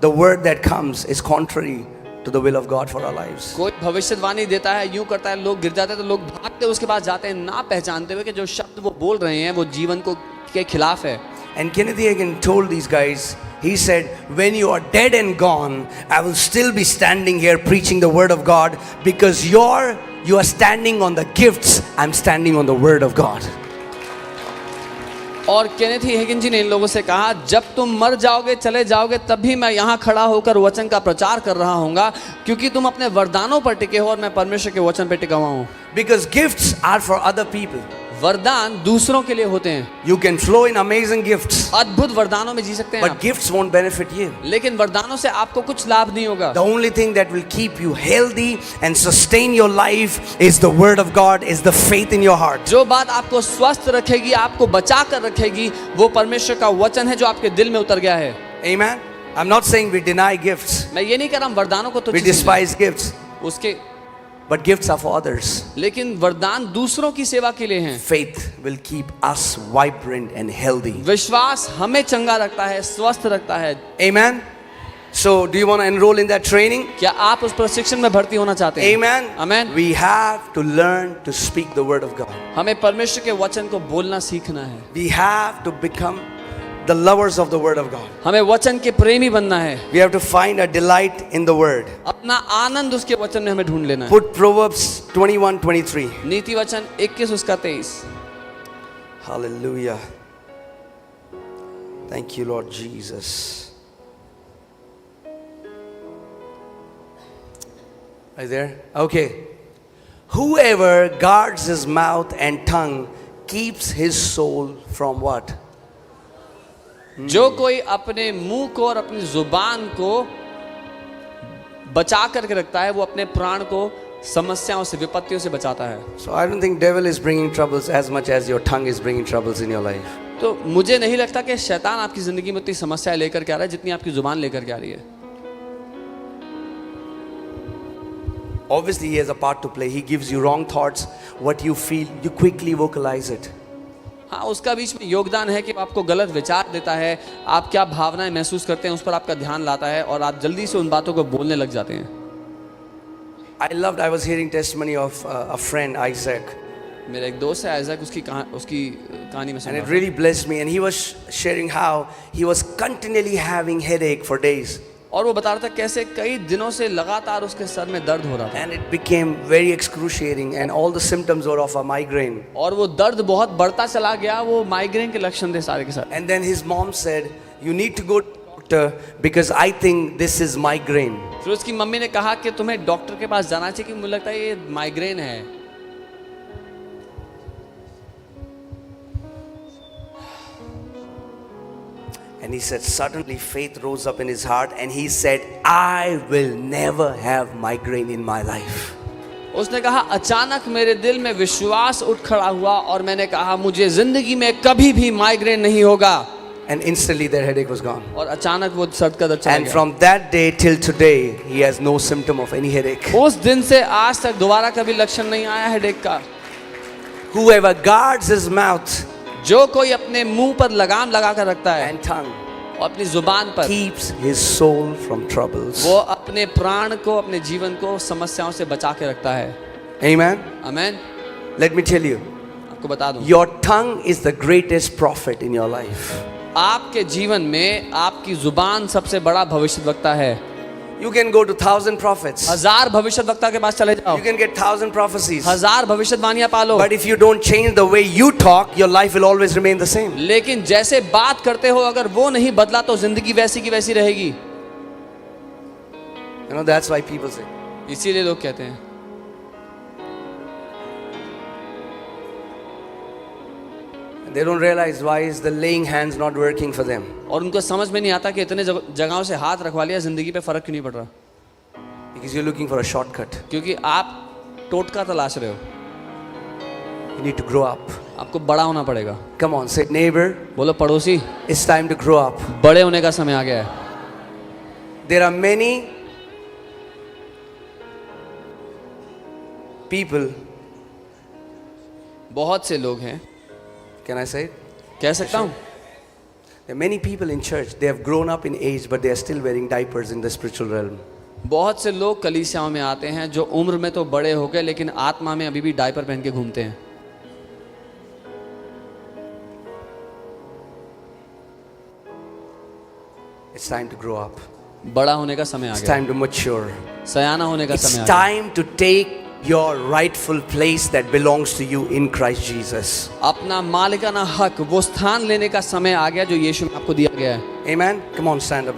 the word that comes is contrary to the will of God for our lives. कोई भविष्यवाणी देता है, यूं करता है, लोग गिर जाते हैं तो लोग भागते उसके पास जाते हैं, ना पहचानते हुए कि जो शब्द वो बोल रहे हैं वो जीवन को के खिलाफ है। And Kenneth Hagin told these guys, he said, when you are dead and gone, I will still be standing here preaching the word of God, because you are standing on the gifts, I'm standing on the word of God. और Kenneth हेगिन जी ने इन लोगों से कहा, जब तुम मर जाओगे, चले जाओगे, तब भी मैं यहाँ खड़ा होकर वचन का प्रचार कर रहा हूँगा, क्योंकि तुम अपने वरदानों पर टिके हो और मैं परमेश्वर के वचन पर टिका हुआ हूँ। Because gifts are for other people. वरदान दूसरों के लिए होते हैं। You can flow in amazing gifts, अद्भुत वरदानों में जी सकते हैं but आप, gifts won't benefit you. लेकिन वरदानों से आपको कुछ लाभ नहीं होगा। The only thing that will keep you healthy and sustain your life is the word of God, is the faith in your heart. जो बात आपको स्वस्थ रखेगी, आपको बचा कर रखेगी, वो परमेश्वर का वचन है जो आपके दिल में उतर गया है। Amen. I'm not saying we deny gifts. मैं ये नहीं कह रहा हूं वरदानों को तो We despise gifts, उसके, but gifts are for others. लेकिन वरदान दूसरों की सेवा के लिए हैं। Faith will keep us vibrant and healthy. विश्वास हमें चंगा रखता है, स्वस्थ रखता है। Amen. So, do you want to enroll in that training? क्या आप उस प्रशिक्षण में भर्ती होना चाहते हैं? Amen. Amen. We have to learn to speak the word of God. हमें परमेश्वर के वचन को बोलना सीखना है। We have to become the lovers of the word of God. हमें वचन के प्रेमी बनना है। We have to find a delight in the word. अपना आनंद उसके वचन में हमें ढूंढ लेना है। Put Proverbs 21:23. नीति वचन 21 उसका 23। Hallelujah. Thank you, Lord Jesus. Are you there? Okay. Whoever guards his mouth and tongue keeps his soul from what? जो कोई अपने मुंह को और अपनी जुबान को बचा करके रखता है, वो अपने प्राण को समस्याओं से, विपत्तियों से बचाता है। So I don't think devil is bringing troubles as much as your tongue is bringing troubles in your life. तो मुझे नहीं लगता कि शैतान आपकी जिंदगी में उतनी समस्याएं लेकर के आ रहा है जितनी आपकी जुबान लेकर के आ रही है। Obviously he has a part to play. He gives you wrong thoughts, what you feel, you quickly vocalize it. हाँ, उसका बीच में योगदान है कि आपको गलत विचार देता है, आप क्या भावनाएं महसूस करते हैं उस पर आपका ध्यान लाता है और आप जल्दी से उन बातों को बोलने लग जाते हैं। I was hearing testimony of a friend, Isaac, मेरा एक दोस्त है आइजैक, उसकी कहानी में and सुना it really blessed me. And he was sharing how he was continually having headache for days, और वो बता रहा था कैसे कई दिनों से लगातार उसके सर में दर्द हो रहा था and it became very excruciating, and all the symptoms were of a migraine. और वो दर्द बहुत बढ़ता चला गया, वो माइग्रेन के लक्षण थे सारे के सारे। And then his mom said, "You need to go to the doctor because I think this is migraine." फिर उसकी मम्मी ने कहा कि तुम्हें डॉक्टर के पास जाना चाहिए, कि मुझे लगता है ये माइग्रेन है। And he said, suddenly faith rose up in his heart, and he said, "I will never have migraine in my life." उसने कहा, अचानक मेरे दिल में विश्वास उठ खड़ा हुआ और मैंने कहा, मुझे जिंदगी में कभी भी माइग्रेन नहीं होगा। And instantly their headache was gone. और अचानक वो सर का दर्द चला And गया। from that day till today, he has no symptom of any headache. उस दिन से आज तक दोबारा कभी लक्षण नहीं आया हेडेक का। Whoever guards his mouth जो कोई अपने मुंह पर लगाम लगा कर रखता है and tongue और अपनी जुबान पर, keeps his soul from troubles. वो अपने प्राण को, अपने जीवन को समस्याओं से बचा के रखता है। Amen. आमीन। Let me tell you, आपको बता दूं, your tongue is the greatest prophet in your life. आपके जीवन में आपकी जुबान सबसे बड़ा भविष्यद्वक्ता है। You can go to 1,000 prophets. 1000 भविष्यद्वक्ता के पास चले जाओ, You can get 1,000 prophecies. 1000 भविष्यवाणियां पालो, But if you don't change the way you talk, your life will always remain the same. लेकिन जैसे बात करते हो अगर वो नहीं बदला तो जिंदगी वैसी की वैसी रहेगी। You know, that's why people say, इसीलिए लोग कहते हैं, they don't realize why is the laying hands not working for them. और उनको समझ में नहीं आता कि इतने जगहों से हाथ रखवा लिया, जिंदगी पे फर्क क्यों नहीं पड़ रहा? Because you're looking for a shortcut. क्योंकि आप टोटका तलाश रहे हो। You need to grow up. आपको बड़ा होना पड़ेगा। Come on, say, neighbor, बोलो पड़ोसी, it's time to grow up. बड़े होने का समय आ गया है। There are many people, बहुत से लोग हैं, can I say it? कह सकता हूँ, There are many people in church, they have grown up in age, but they are still wearing diapers in the spiritual realm. बहुत से लोग कलीसियाओं में आते हैं जो उम्र में तो बड़े हो गए लेकिन आत्मा में अभी भी डायपर पहन के घूमते हैं। It's time to grow up. बड़ा होने का समय आ It's गया, time to mature. सयाना होने का It's समय आ गया। time to take your rightful place that belongs to you in Christ Jesus. अपना मालिकाना हक, वो स्थान लेने का समय आ गया जो यीशु में आपको दिया गया है। Amen. Come on, stand up.